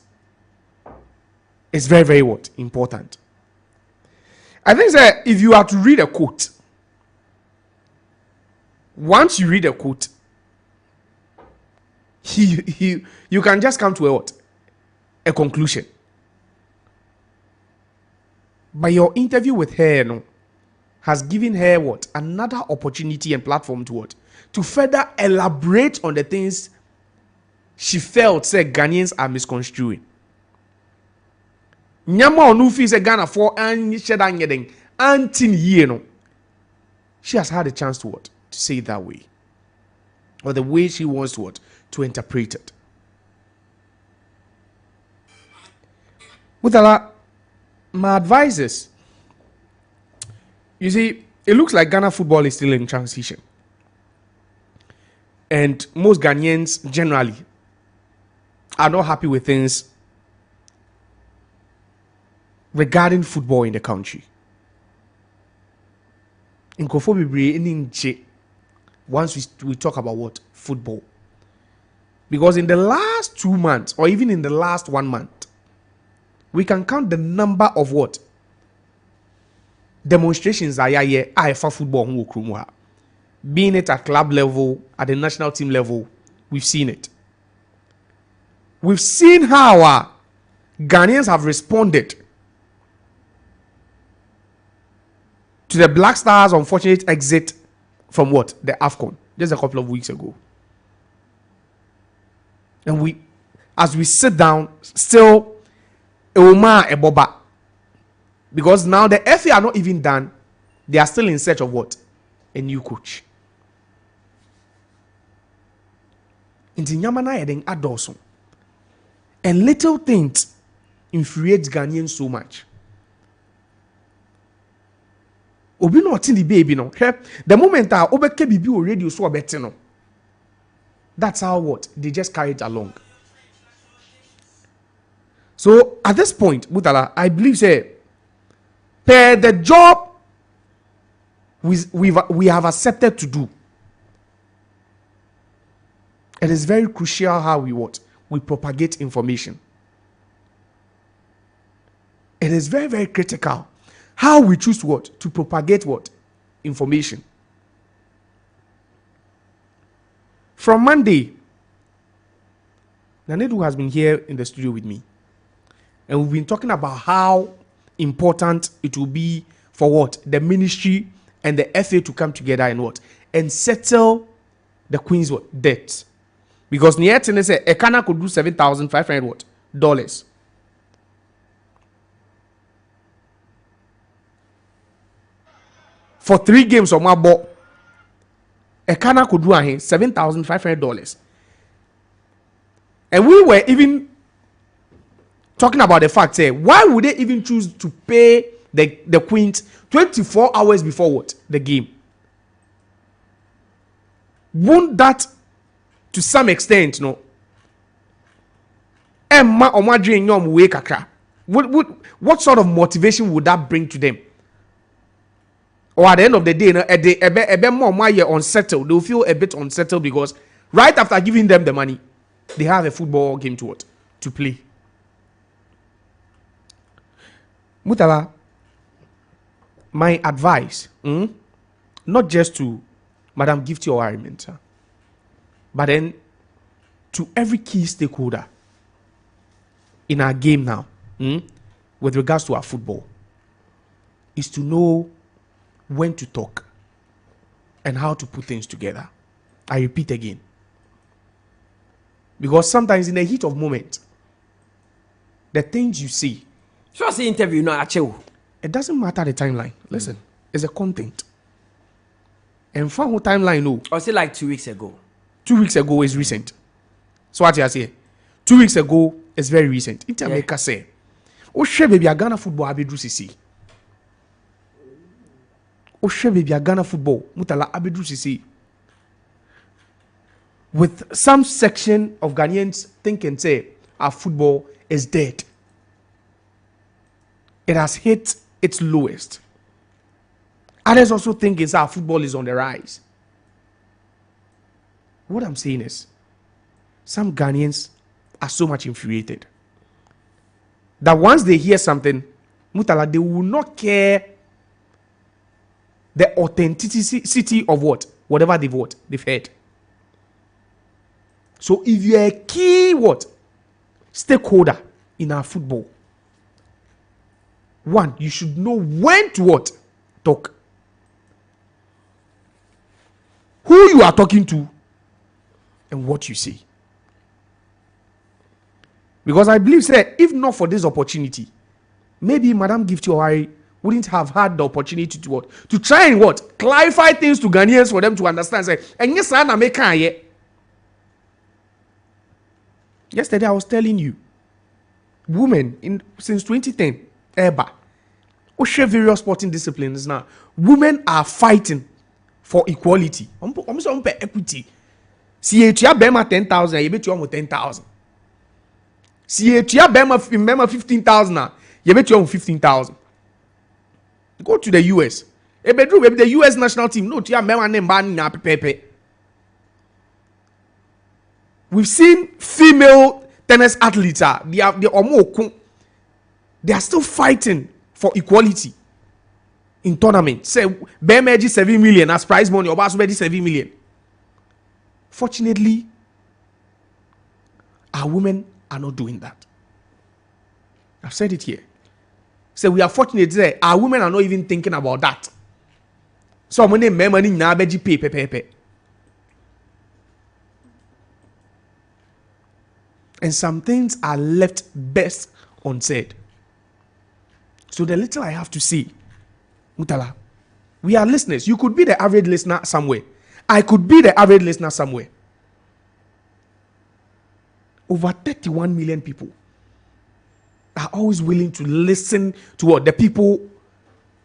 is very, very what? Important. I think that if you are to read a quote, once you read a quote, you can just come to a what? A conclusion. But your interview with her, no, has given her what? Another opportunity and platform to what? To further elaborate on the things she felt said Ghanaians are misconstruing. Nyama onufi se Ghana for and shedan yeding antin ye no. She has had a chance to what? To say it that way. Or the way she wants to what? To interpret it. Mutala, my advice is, you see, it looks like Ghana football is still in transition. And most Ghanaians generally are not happy with things regarding football in the country. In once we talk about what? Football. Because in the last 2 months, or even in the last 1 month, we can count the number of what? Demonstrations are here for football. Being it at club level, at the national team level, we've seen it. We've seen how our Ghanaians have responded to the Black Stars' unfortunate exit from what? The AFCON, just a couple of weeks ago. And we, as we sit down, still, Eboba. Because now the FA are not even done. They are still in search of what? A new coach. Inti nyamana yedeng adoso. And little things infuriate Ghanaians so much. Obi no the baby no. The moment that obeke bibi o radio so obete no. That's how what? They just carry it along. So at this point, Mutala, I believe say per the job we have accepted to do. It is very crucial how we propagate information. It is very, very critical how we choose to propagate information. from Monday, Nana Adu has been here in the studio with me. And we've been talking about how important it will be for what? The ministry and the FA to come together and what? And settle the Queen's what? Debt. Because Nietzsche say Ekana could do $7,500 what? Dollars. For 3 games of my ball, Ekana could do $7,500. And we were even talking about the fact, why would they even choose to pay the Queens 24 hours before what? The game. Won't that, to some extent, no? Emma or Madrid nyom we kakra. What sort of motivation would that bring to them? Or at the end of the day, a bit more unsettled. They'll feel a bit unsettled because right after giving them the money, they have a football game to what? To play. Mutala, my advice, not just to Madam 𝐿𝐏𝐻𝐒 𝐒𝐿, but then to every key stakeholder in our game now, with regards to our football, is to know when to talk and how to put things together. I repeat again. Because sometimes in the heat of moment, the things you see, so I see interview no achew. It doesn't matter the timeline. Listen, it's a content. And for who timeline no. I say like 2 weeks ago. 2 weeks ago is recent. So what you say? 2 weeks ago is very recent. Intermaker say, "Oh she baby, Ghana football abedru sisi. Oh she baby, Ghana football Mutala abedru sisi." With some section of Ghanaians thinking, say, our football is dead. It has hit its lowest. Others also think our football is on the rise. What I'm saying is, some Ghanaians are so much infuriated that once they hear something, Mutala, they will not care the authenticity of whatever they've heard. So if you're a key stakeholder in our football, one, you should know when to talk. Who you are talking to and what you say. Because I believe, if not for this opportunity, maybe Madam 𝐿𝐏𝐻𝐒 wouldn't have had the opportunity to try and clarify things to Ghanaians for them to understand. And yes, I make it. Yesterday I was telling you, women since 2010, various sporting disciplines now, women are fighting for equality. Equity. Si etua bema 10,000, you bet you almost 10,000. Si etua bema 15,000, you bet you almost 15,000. Go to the US. Maybe the US national team, no, tia bema name ban na pepe. We've seen female tennis athletes. They are still fighting for equality in tournaments. Say, BMG 7 million as prize money, or 7 million. Fortunately, our women are not doing that. I've said it here. So we are fortunate that our women are not even thinking about that. So money now pay. And some things are left best unsaid. So the little I have to say, Mutala, we are listeners. You could be the average listener somewhere. I could be the average listener somewhere. Over 31 million people are always willing to listen to the people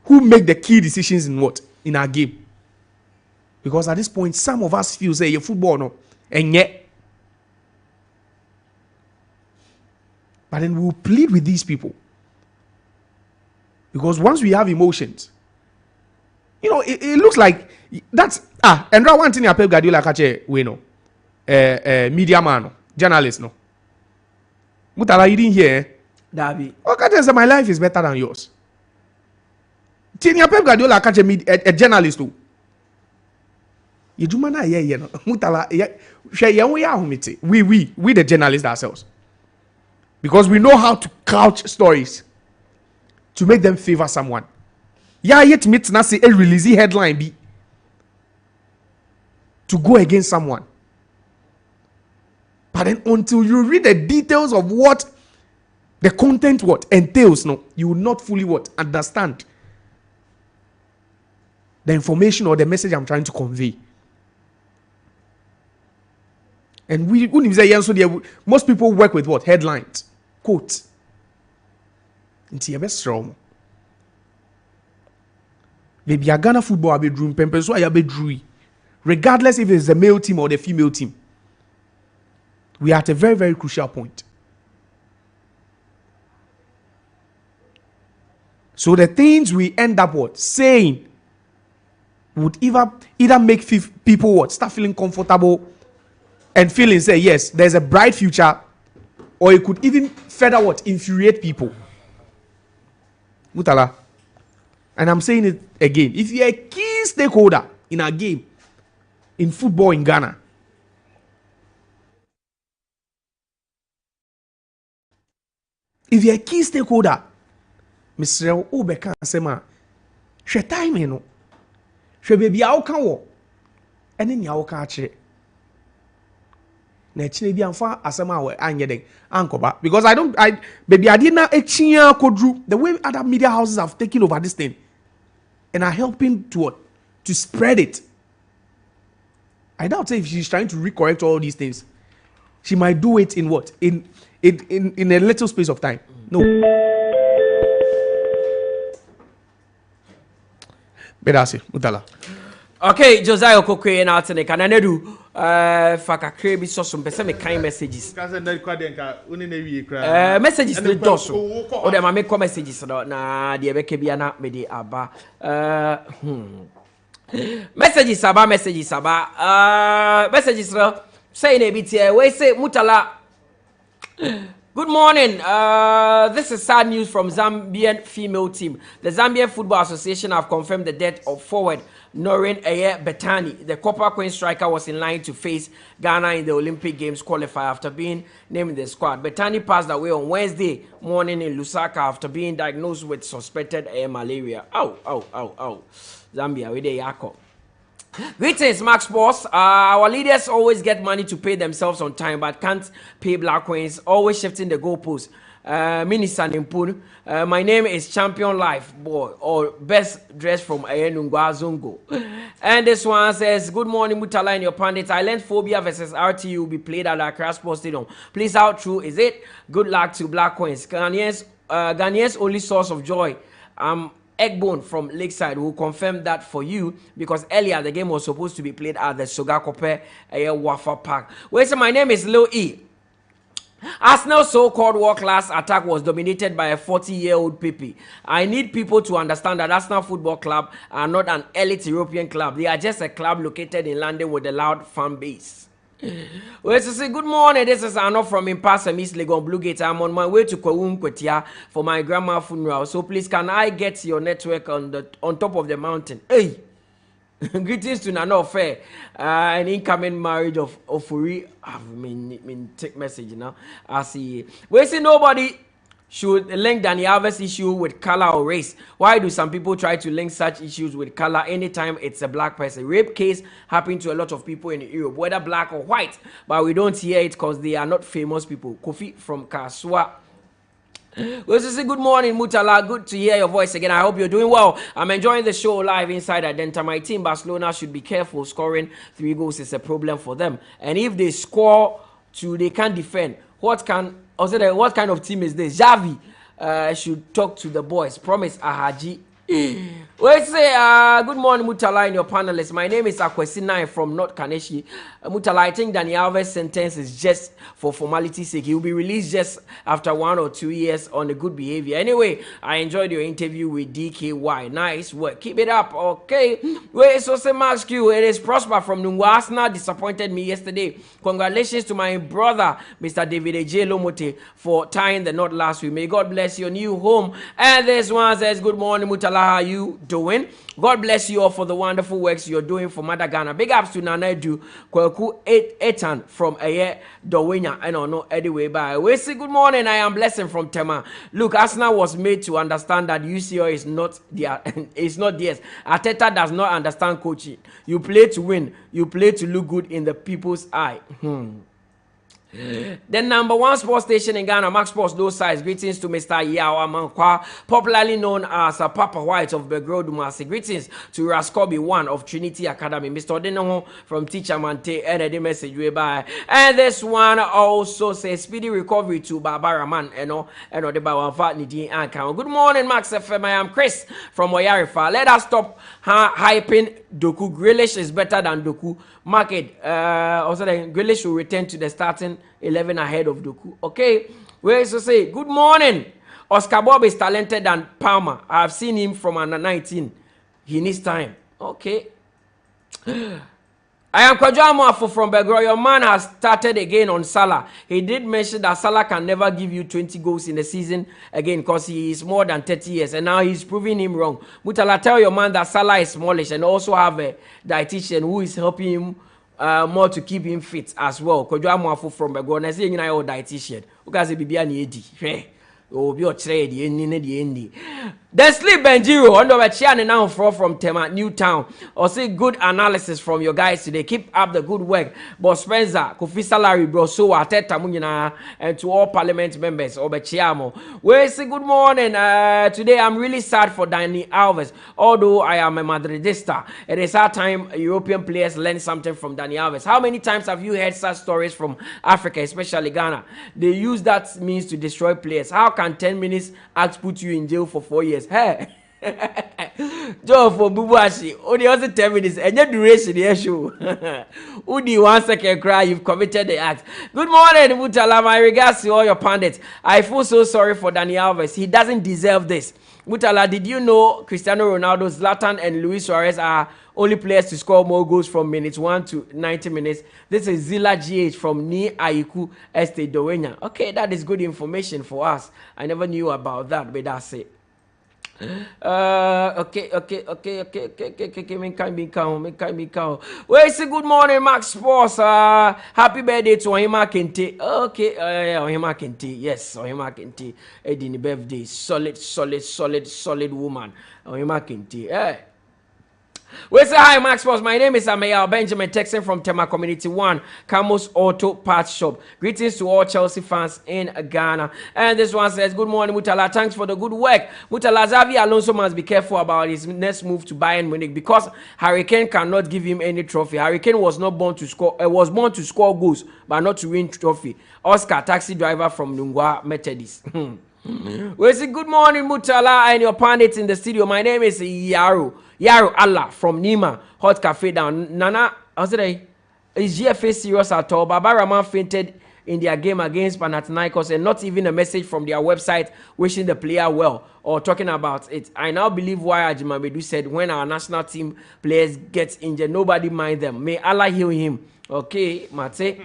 who make the key decisions in our game. Because at this point, some of us feel, say, football, no, and yet. But then we'll plead with these people. Because once we have emotions, it looks like that's and now one thing Pep Guardiola catch we know. Media man, journalist, no. Mutala, you didn't hear? Dabi. Okay, say my life is better than yours. Pep Guardiola catch a journalist too. Yejuma na ye no. Mutala we the journalists ourselves. Because we know how to couch stories to make them favor someone. Yeah, yet meet na say a release headline be to go against someone. But then until you read the details of what the content entails, no, you will not fully understand the information or the message I'm trying to convey. And most people work with what? Headlines, quotes. It's best strong. Maybe a Ghana football bedroom, Pempeso bedroom, regardless if it's the male team or the female team. We are at a very, very crucial point. So the things we end up saying would either make people start feeling comfortable and feeling say yes, there's a bright future, or it could even further infuriate people. Mutala, and I'm saying it again, if you're a key stakeholder in a game in football in Ghana, if you're a key stakeholder, Mr. Obeka Sema, she time no, she baby auka wo, ene ni auka ache. Na chine bi amfa asema we anye den ankoba, because I did not echia kodru the way other media houses have taken over this thing and are helping to spread it. I doubt if she's trying to recorrect all these things, she might do it in in a little space of time. No. Bedasi, Mutala. Okay, Josiah Quaye Nana Adu. Fakakre bi so some person me kind messages. Messages the doso. O dem make messages na de be ke bia na me de aba. Messages aba. Messages say na bi tie we say Mutala. Good morning. This is sad news from Zambian female team. The Zambian Football Association have confirmed the death of forward Noreen Betani. The Copper Queen striker was in line to face Ghana in the Olympic Games qualifier after being named in the squad. Betani passed away on Wednesday morning in Lusaka after being diagnosed with suspected malaria. Ow. Zambia, we dey yako. Greetings, Max Boss. Our leaders always get money to pay themselves on time, but can't pay Black Queens, always shifting the goalposts. Minister Nimpun. My name is Champion Life Boy, or best dressed from Ayenungwa Zungo. And this one says, good morning, Mutala and your pundits. Island Phobia versus RTU will be played at Accra Sports Stadium. Please, how true is it? Good luck to Black Queens. Ghanaians' only source of joy. Eggbone from Lakeside will confirm that for you, because earlier the game was supposed to be played at the Sogakope Wafa Park. Wait, so my name is Lil E. Arsenal's so-called world-class attack was dominated by a 40-year-old Pepe. I need people to understand that Arsenal Football Club are not an elite European club. They are just a club located in London with a loud fan base. Well, to say good morning, this is Arno from Impasa, Miss Legon Bluegate. I'm on my way to 𝐶𝐕𝐄 for my grandma's funeral. So please, can I get your network on top of the mountain? Hey! Greetings to Nana Affair, an incoming marriage of Ofuri. I mean, take message now. I see. We say nobody should link Dani Alves issue with color or race. Why do some people try to link such issues with color anytime it's a black person? Rape case happening to a lot of people in Europe, whether black or white, but we don't hear it because they are not famous people. Kofi from Kaswa. Well, say good morning, Mutala. Good to hear your voice again. I hope you're doing well. I'm enjoying the show live inside Adenta. My team, Barcelona, should be careful. Scoring 3 goals is a problem for them. And if they score 2, they can't defend. What kind of team is this? Javi should talk to the boys. Promise Ahaji. Well, say good morning, Mutala, and your panelists. My name is Akwesi from North Kaneshi. Mutala, I think Dani Alves' sentence is just for formality's sake. He will be released just after 1 or 2 years on a good behavior. Anyway, I enjoyed your interview with DKY. Nice work. Keep it up. Okay. Well, so say Max Q. It is Prosper from Nungwa. Arsenal disappointed me yesterday. Congratulations to my brother, Mr. David J. Lomote, for tying the knot last week. May God bless your new home. And this one says, good morning, Mutala. How you doing. God bless you all for the wonderful works you're doing for Mother Ghana. Big ups to Nana Adu, 𝐒𝐿𝐄𝐂𝐊 from Dowenya. I don't know anyway. Bye. We say good morning. I am blessing from Tema. Look, Arsenal was made to understand that UCL is not their, it's not theirs. Arteta does not understand coaching. You play to win. You play to look good in the people's eye. The number one sports station in Ghana, Max Sports, those sides. Greetings to Mr. Yawa Mankwa, popularly known as Papa White of Begro Dumasi. Greetings to Raskobi One of Trinity Academy. Mr. Odenoho from Teacher Mante, and the message way by. And this one also says speedy recovery to Barbara Man, the Bawa Nidi Ankan. Good morning, Max FM. I am Chris from Oyarifa. Let us stop hyping Doku. Grealish is better than Doku. Market, also then Grealish will return to the starting 11 ahead of Doku. Okay, we also say good morning. Oscar Bob is talented than Palmer. I have seen him from under 19. He needs time. Okay. I am Kwajamo from Begro. Your man has started again on Salah. He did mention that Salah can never give you 20 goals in the season again because he is more than 30 years. And now he's proving him wrong. Mutala, tell your man that Salah is smallish and also have a dietitian who is helping him more to keep him fit as well. Kwajamo from Begro. And I say, you know, dietitian. Because he be an edi. Oh, be trade the ending. Then sleep Benjiro on the channel now from Tema Newtown. Or say good analysis from your guys today. Keep up the good work. But Spencer, Kofi salary bro, so Ateta Munina, and to all parliament members, Obechiamo. We say good morning. Today I'm really sad for Dani Alves. Although I am a Madridista, it is our time European players learn something from Dani Alves. How many times have you heard such stories from Africa, especially Ghana? They use that means to destroy players. How can 10 minutes act put you in jail for 4 years? Hey, Joe for Bubuashi, only also 10 minutes, and your duration, yes, you. Udi 1 second cry, you've committed the act. Good morning, Mutala. My regards to all your pundits. I feel so sorry for Dani Alves. He doesn't deserve this. Mutala, did you know Cristiano Ronaldo, Zlatan, and Luis Suarez are only players to score more goals from minutes 1 to 90 minutes? This is Zilla GH from 𝐿𝐄𝐕𝐄 Estate Dowenya. Okay, that is good information for us. I never knew about that, but that's it. Okay. Make me count. Well, say good morning, Max Sports. Happy birthday to 𝐒𝐿𝐄𝐂𝐊. Okay, 𝐒𝐿𝐄𝐿𝐄. Yes, 𝐒𝐿𝐄𝐿𝐄. Edini birthday. Solid woman. 𝐒𝐿𝐄𝐿𝐄. Hey. We say hi, Max Sports. My name is Amayal Benjamin, texting from Tema Community 1, Camus Auto Parts Shop. Greetings to all Chelsea fans in Ghana. And this one says, good morning, Mutala. Thanks for the good work. Mutala, Xavi Alonso must be careful about his next move to Bayern Munich because Harry Kane cannot give him any trophy. Harry Kane was not born to score. Was born to score goals, but not to win trophy. Oscar, taxi driver from Lungwa Methodist. We say good morning, Mutala, and your pundits in the studio. My name is Yaro Allah from Nima Hot Cafe down. Nana, how's it? Is GFA serious at all? Baba Rahman fainted in their game against Panathinaikos, and not even a message from their website wishing the player well or talking about it. I now believe why Ajimabedu said when our national team players get injured, nobody mind them. May Allah heal him. Okay, Mate.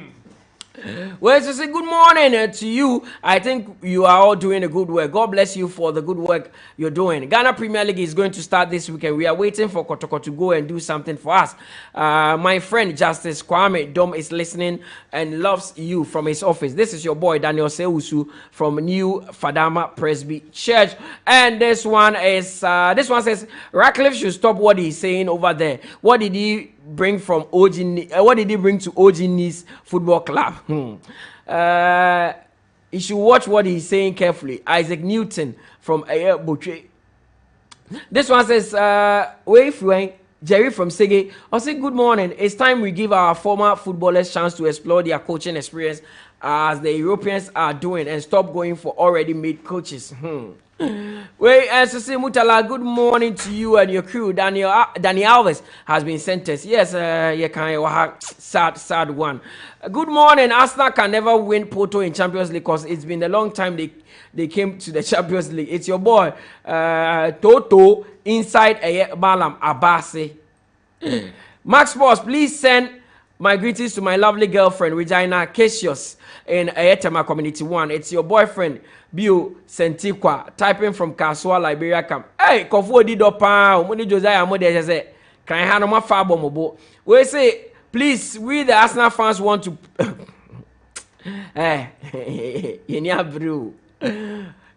Well, to say good morning to you. I think you are all doing a good work. God bless you for the good work you're doing. Ghana Premier League is going to start this weekend. We are waiting for Kotoko to go and do something for us. My friend Justice Kwame Dom is listening and loves you from his office. This is your boy Daniel Seusu from New Fadama Presby Church. And this one says Ratcliffe should stop what he's saying over there. What did he bring from what did he bring to OG Nice Football Club? You should watch what he's saying carefully. Isaac Newton from Boucher. This one says, Jerry from Sege. I'll say good morning. It's time we give our former footballers chance to explore their coaching experience as the Europeans are doing and stop going for already made coaches. Well, as to say, Mutala, good morning to you and your crew. Dani Alves has been sentenced. Yes, sad one. Good morning. Arsenal can never win Porto in Champions League because it's been a long time they came to the Champions League. It's your boy, Toto, inside Malam Abase. Max Boss, please send My greetings to my lovely girlfriend, Regina Cassius, in Ayetema Community 1. It's your boyfriend, Bio Sentikwa, typing from Kaswa, Liberia Camp. Hey, Kofu Dido Pa, Muni Josiah Mode say, can I have my fabo mobo? We say, please, we the Arsenal fans want to. Hey, Brew.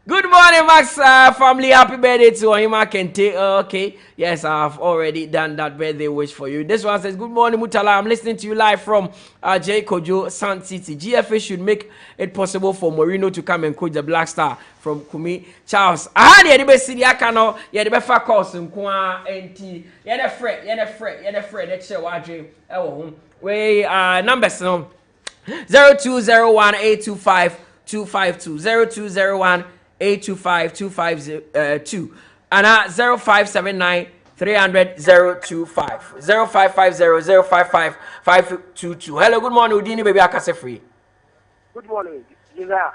Good morning, Max family. Happy birthday to 𝐒𝐏𝐬𝐿. Okay, yes, I've already done that birthday wish for you. This one says, good morning, Mutala. I'm listening to you live from 𝐿𝐾𝐂𝐊, Sun City. GFA should make it possible for Mourinho to come and coach the Black Star from Kumi. Charles. The Edibe City, I cannot. The Edibe Fakos, Nkwa, NT. The Fred. That's your dream. We numbers no 0201825252 0201825252 and 05793005 0550055522. Hello, good morning, Udini baby akase free. Good morning, Josiah.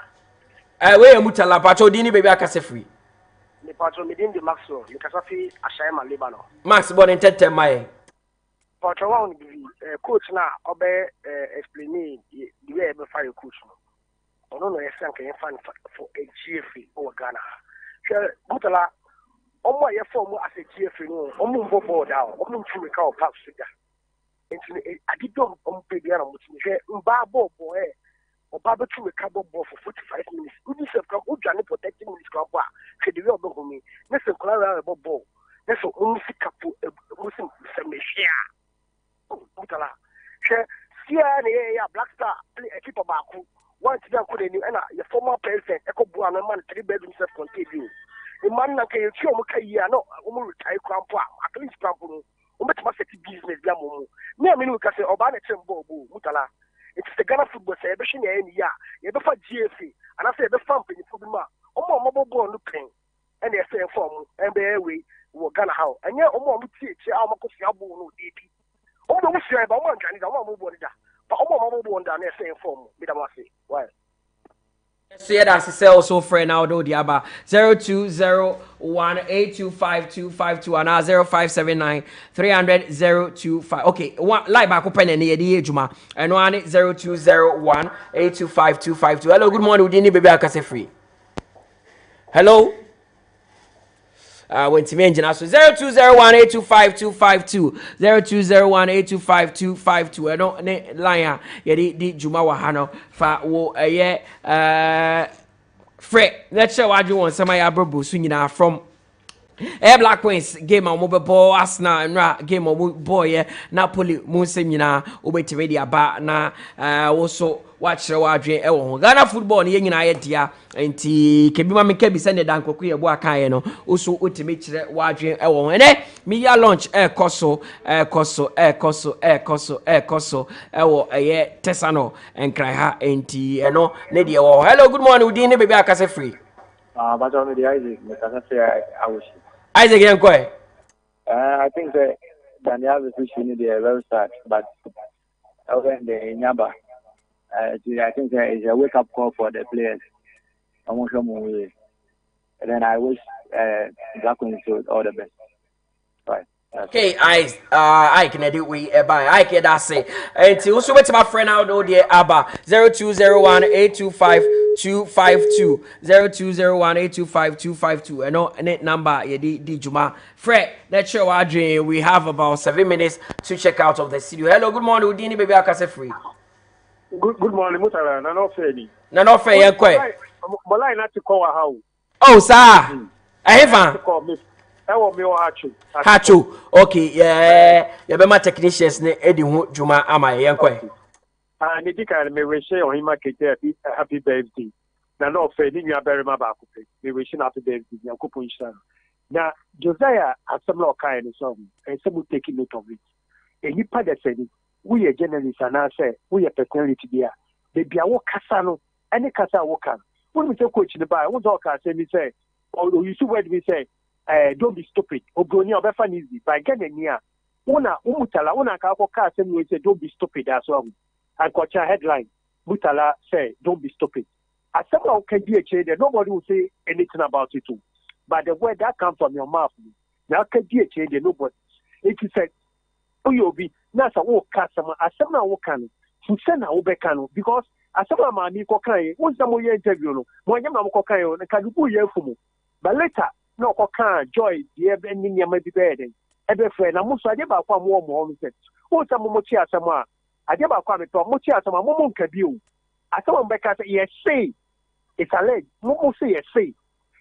Where Mutala Pacho Udini baby akase free. The patron within the Maxwell, the Kasafi Ashayama Lebanon. Max born in Tete Mai. Patron coach now, Obe explaining the way ever fire coach. I don't know if I can find for a GFA or Ghana. Mutala, Omo ye form as a GFA no, Omo board down, Omo to recover past figure. I did not pay the animal to Babo boy or Baba to recover ball for 45 minutes. Who is a Johnny protecting this club? Could you ever me? Next Clara ball. That's only couple Muslim share. Mutala. See, Black Star, a keeper back. One to them could any your former president, Echo Buana man, 3-bedroom self-contained. The man like a Chomokaya, no, retire crampa, at least crampo, but must business, Yamu. Me, I mean, we can say Obana Chembo, Mutala. It's the Ghana football celebration in the year. You ever for GFA, and I say the family for the man. Omo mobile born looking, and they say form, and the airway, we're Ghana how, and yet Omo teach our Macosi no DP. Omo was sure about one Chinese, Omo born that. But Omo born down there saying form, Midamasi. Why? So that's the also friend now do the aba 0201825252 and 0579300255. Okay, one like back open and the juma and 0201825252. Hello, good morning. Udini baby akase free. Hello. When to mention also 0201825252 0201825252. I don't line ya di juma wahano fa wo Fred. Let's show what you want. Some ya bro swinging out from Black Queens game on mobile ball Arsenal and game on boy Napoli Munsemina obeti ready about na also watch wadwe Ghana football ni nyina yedia enti kebima mekebi send dan koku ye bo akan no also otime kire wadwe ene media launch koso Tesano enkran enti eno ne de hello good morning udin ne baby akase free but on the Isaac I wish Isaac Quaye. I think that Daniel is wishing the very start, but over the Nyaba, I think there is a wake up call for the players. And then I wish Black Queens all the best. Right. Okay, I can edit we by I can that say. And also with my friend out there Abba 0201825252 0201825252 and no net number the Juma. Fred, let's show our dream. We have about 7 minutes to check out of the studio. Hello, good morning, Udini baby akase free. Good morning, Mutala. Nano Freddy. Nano Freddy Quaye. Malay not to call a how. Oh, sir. I have Hachu. Okay, yeah. You be my technicians ne edi hu juma ama yenkwe. Nidika me wish on him happy birthday. Na no fe ni nwa bere ma ba ko pe. Me wish happy birthday. Yankopon insha. Na Josiah asemla okai ni so. And some take note of it. And you pad say we a journalist and I say we a personality there. Baby a wo kasa no. Any kasa wo kan. When we say coach the buy, what talk say me say or you see what we say don't be stupid. Obroni obefa easy. By getting near. Una Mutala una ka ko ka say we say don't be stupid as well. And coach headline Mutala say don't be stupid. As someone can be a chair, nobody will say anything about it too. But the word that comes from your mouth, now can be a chair, nobody. It is said, oh, you'll be nasa wo kasama asema wo kan fuse na wo beka no because asema ma mi ko kan wo nsamo ye interview no mo nya ma ko kan yo na kadubu ye fumu but later no ko kan joy de be ni nyama bi be den e be fe na mo so ade ba kwa mo mo set wo nsamo mo chi asema ade ba kwa me to mo chi asema mo mo nka bi o asema mo beka say yes say it's alleged mo say yes say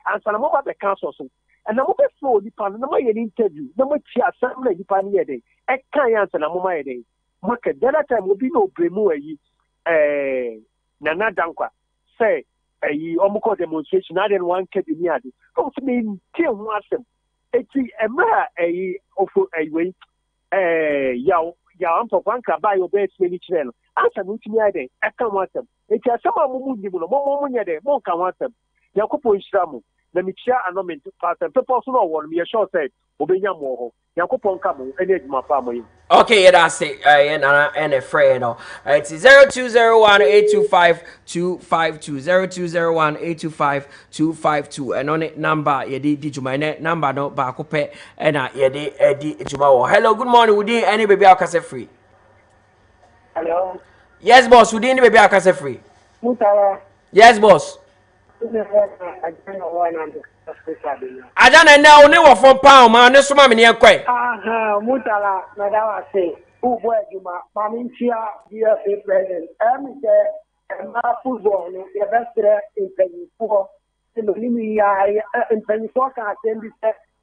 and so na mo ba be council so and na mo be flow di pan na mo ye interview na mo chi asema na di pan ye den e kan yan na mo ma ye den market the other time will be no bremu ayi nana dankwa say ayi omuko demonstration na den one kebi ni ade so to me tie ho asem eti emra ayi ofo ayi ya ampo kwanka ba yo be tini chire no asa no tini ade aka ho asem eti asema mo ni no mo nya de mo ka ho asem yakopo nhira mo na mi chia anoment pastor people so no won me sure say obenya mo ho yakopo nka mo ene adwuma pa mo yi. Okay, yeah, that's it. Nana and a friend. No, it's 0201-825-252. 0201-825-252. And on it number, yeah, di juma number no bakope. And yeah, di juma. Hello, good morning. Would you any baby akase free? Hello. Yes, boss. Would you any baby akase free? Mutala. Yes, boss. Ajana na oni wo fon pound ma ne soma me ne kwai. Aha, Mutala na da wa say, who boy juma, mamintia DFA president. Say ma football no the best in 24. In in 24 can attend this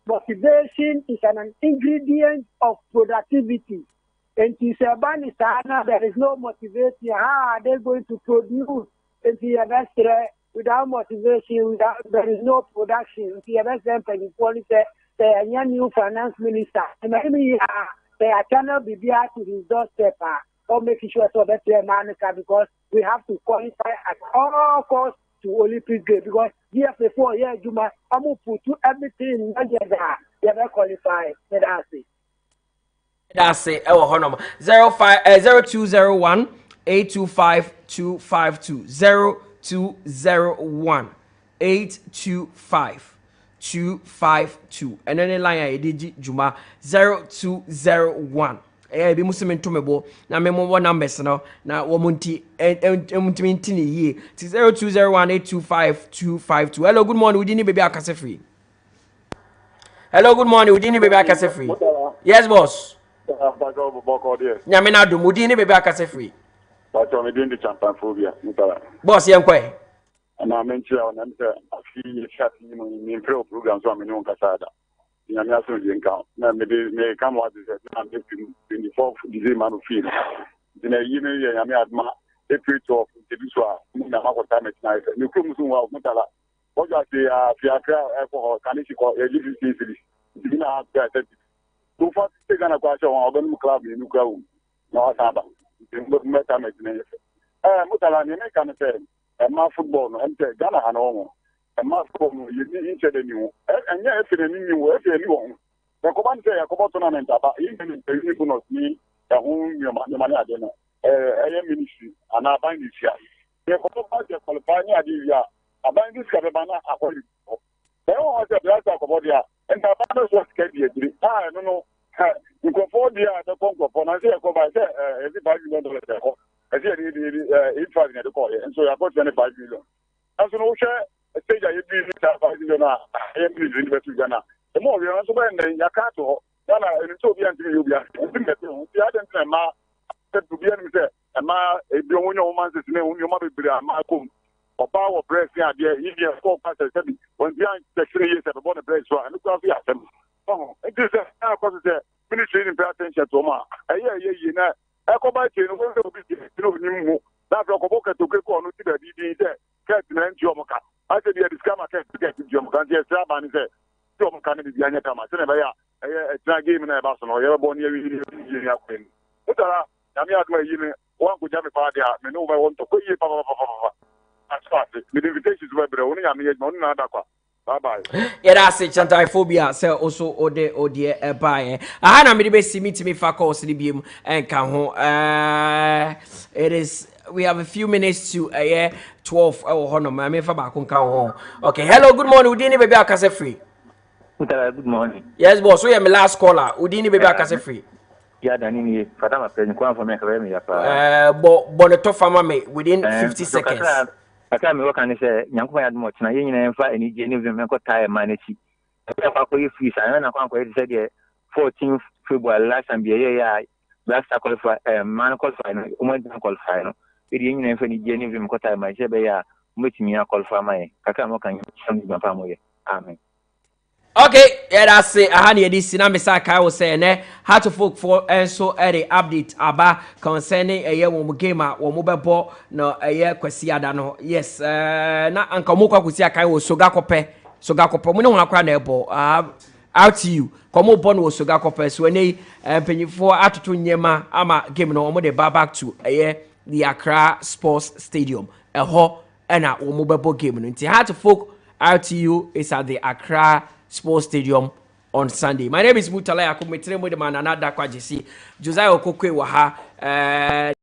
motivation is an ingredient of productivity. And to say there is no motivation. How are they going to produce? And the best without motivation, there is no production. The best example is the new finance minister. And maybe they cannot be there to his doorstep or making sure so that because we have to qualify at all costs to Olympic Games because years before, Juma, I'm going to put everything together. They are qualified. That's it. Oh, hold on. 0201-825-252. 0201-825-252. And then the line I did Juma 0201. Be Muslim Tumebo. Now, memo one numbers now. Now, Womunti and 0201-825-252. Hello, good morning. We didn't baby akase free. Hello, good morning. We didn't baby akase free. Yes, boss. Nyamina do. We didn't baby akase free. But I'm doing the champagne phobia. Boss, yankwe. And I mentioned I'm a few chatting in pro programs on my own Casada. In a national account. Now, maybe may come what is I'm 24th December field. In a year, I may admire a period of the Biswa, Namako time at night. You come soon, Mutala. What you say, Fiacra, alcohol, Kanishiko, a little easily. Didn't have that. Too far to take on a question on a club in Ukraine. No, Saba. Mutala, you make an affair. A football, and Ghana and all. A football, you need each other new. And yet, if you knew, if you knew, the command say a tournament about even if you could not see the home your money at dinner. A ministry, and I bind this year. The qualifying idea. I bind this Cabana according to. They all have the blood of Bodia, and the banners was scheduled. I don't know. You can afford the Congo for I say, every $5 million. I said, it's 5 million, and so I got 25 million. As an ocean, a stage I agree with 5 million. I am in the Ghana. The more we are also in Yakato, Ghana, and so be until you be a ma, said to be a ma, a Biono man's name, your mother be a Marcum, or power press, yeah, India 4 passes, when behind the 3 years at the border place, and look out the them. Oh, it is a ministry in attention to Ma. A year, I come back to you. That's a book to get on with the DD there. Captain Jomoka. I said, you discover to get to Jomoka. Yes, Raban is there. Jomoka is the Yama. It's not game in a Barcelona. You're born here in Queen. What are you? One could have a party. I know I want to put you. That's fast. The invitations were only a minute, not another. Bye-bye. Yeah, that's it. Chantai-phobia. So also ode buy. I had a bit see me to me for course the and come home. It is. We have a few minutes to 12 hour honor. I mean, for back on home. Okay. Hello. Good morning. Udini baby akase free. Good morning. Yes, boss. We are my last caller. Udini baby akase free. Yeah, Danny, Fatama President, for me, Bonato Farmer me within 50 seconds. I can't work and say, Yanko had much, and I didn't find any genuine tire management. I can't free, and I can't say 14th February last and be a last qualify, man qualify, woman qualify. It didn't have any genuine tire, my Jebea, which me a qualify my Kakamo some family. Amen. Okay, yeah, that's it. I had this Sinamisa Kai was saying, how to folk for and so any update about concerning a year when we came out, when mobile ball, no, a year Kwesiada, no, yes, not Uncle Moka Kusia Kai was Sogakope, we don't want to cry ball. Out to you, come born was Sogakope, so when they penny for out to Nyema, ama game no more the back to a year the Accra Sports Stadium, a ho and a mobile ball game. Until how to folk out to you is at the Accra Sports Stadium on Sunday. My name is Mutala Yakubu. Josiah Quaye Nana Adu.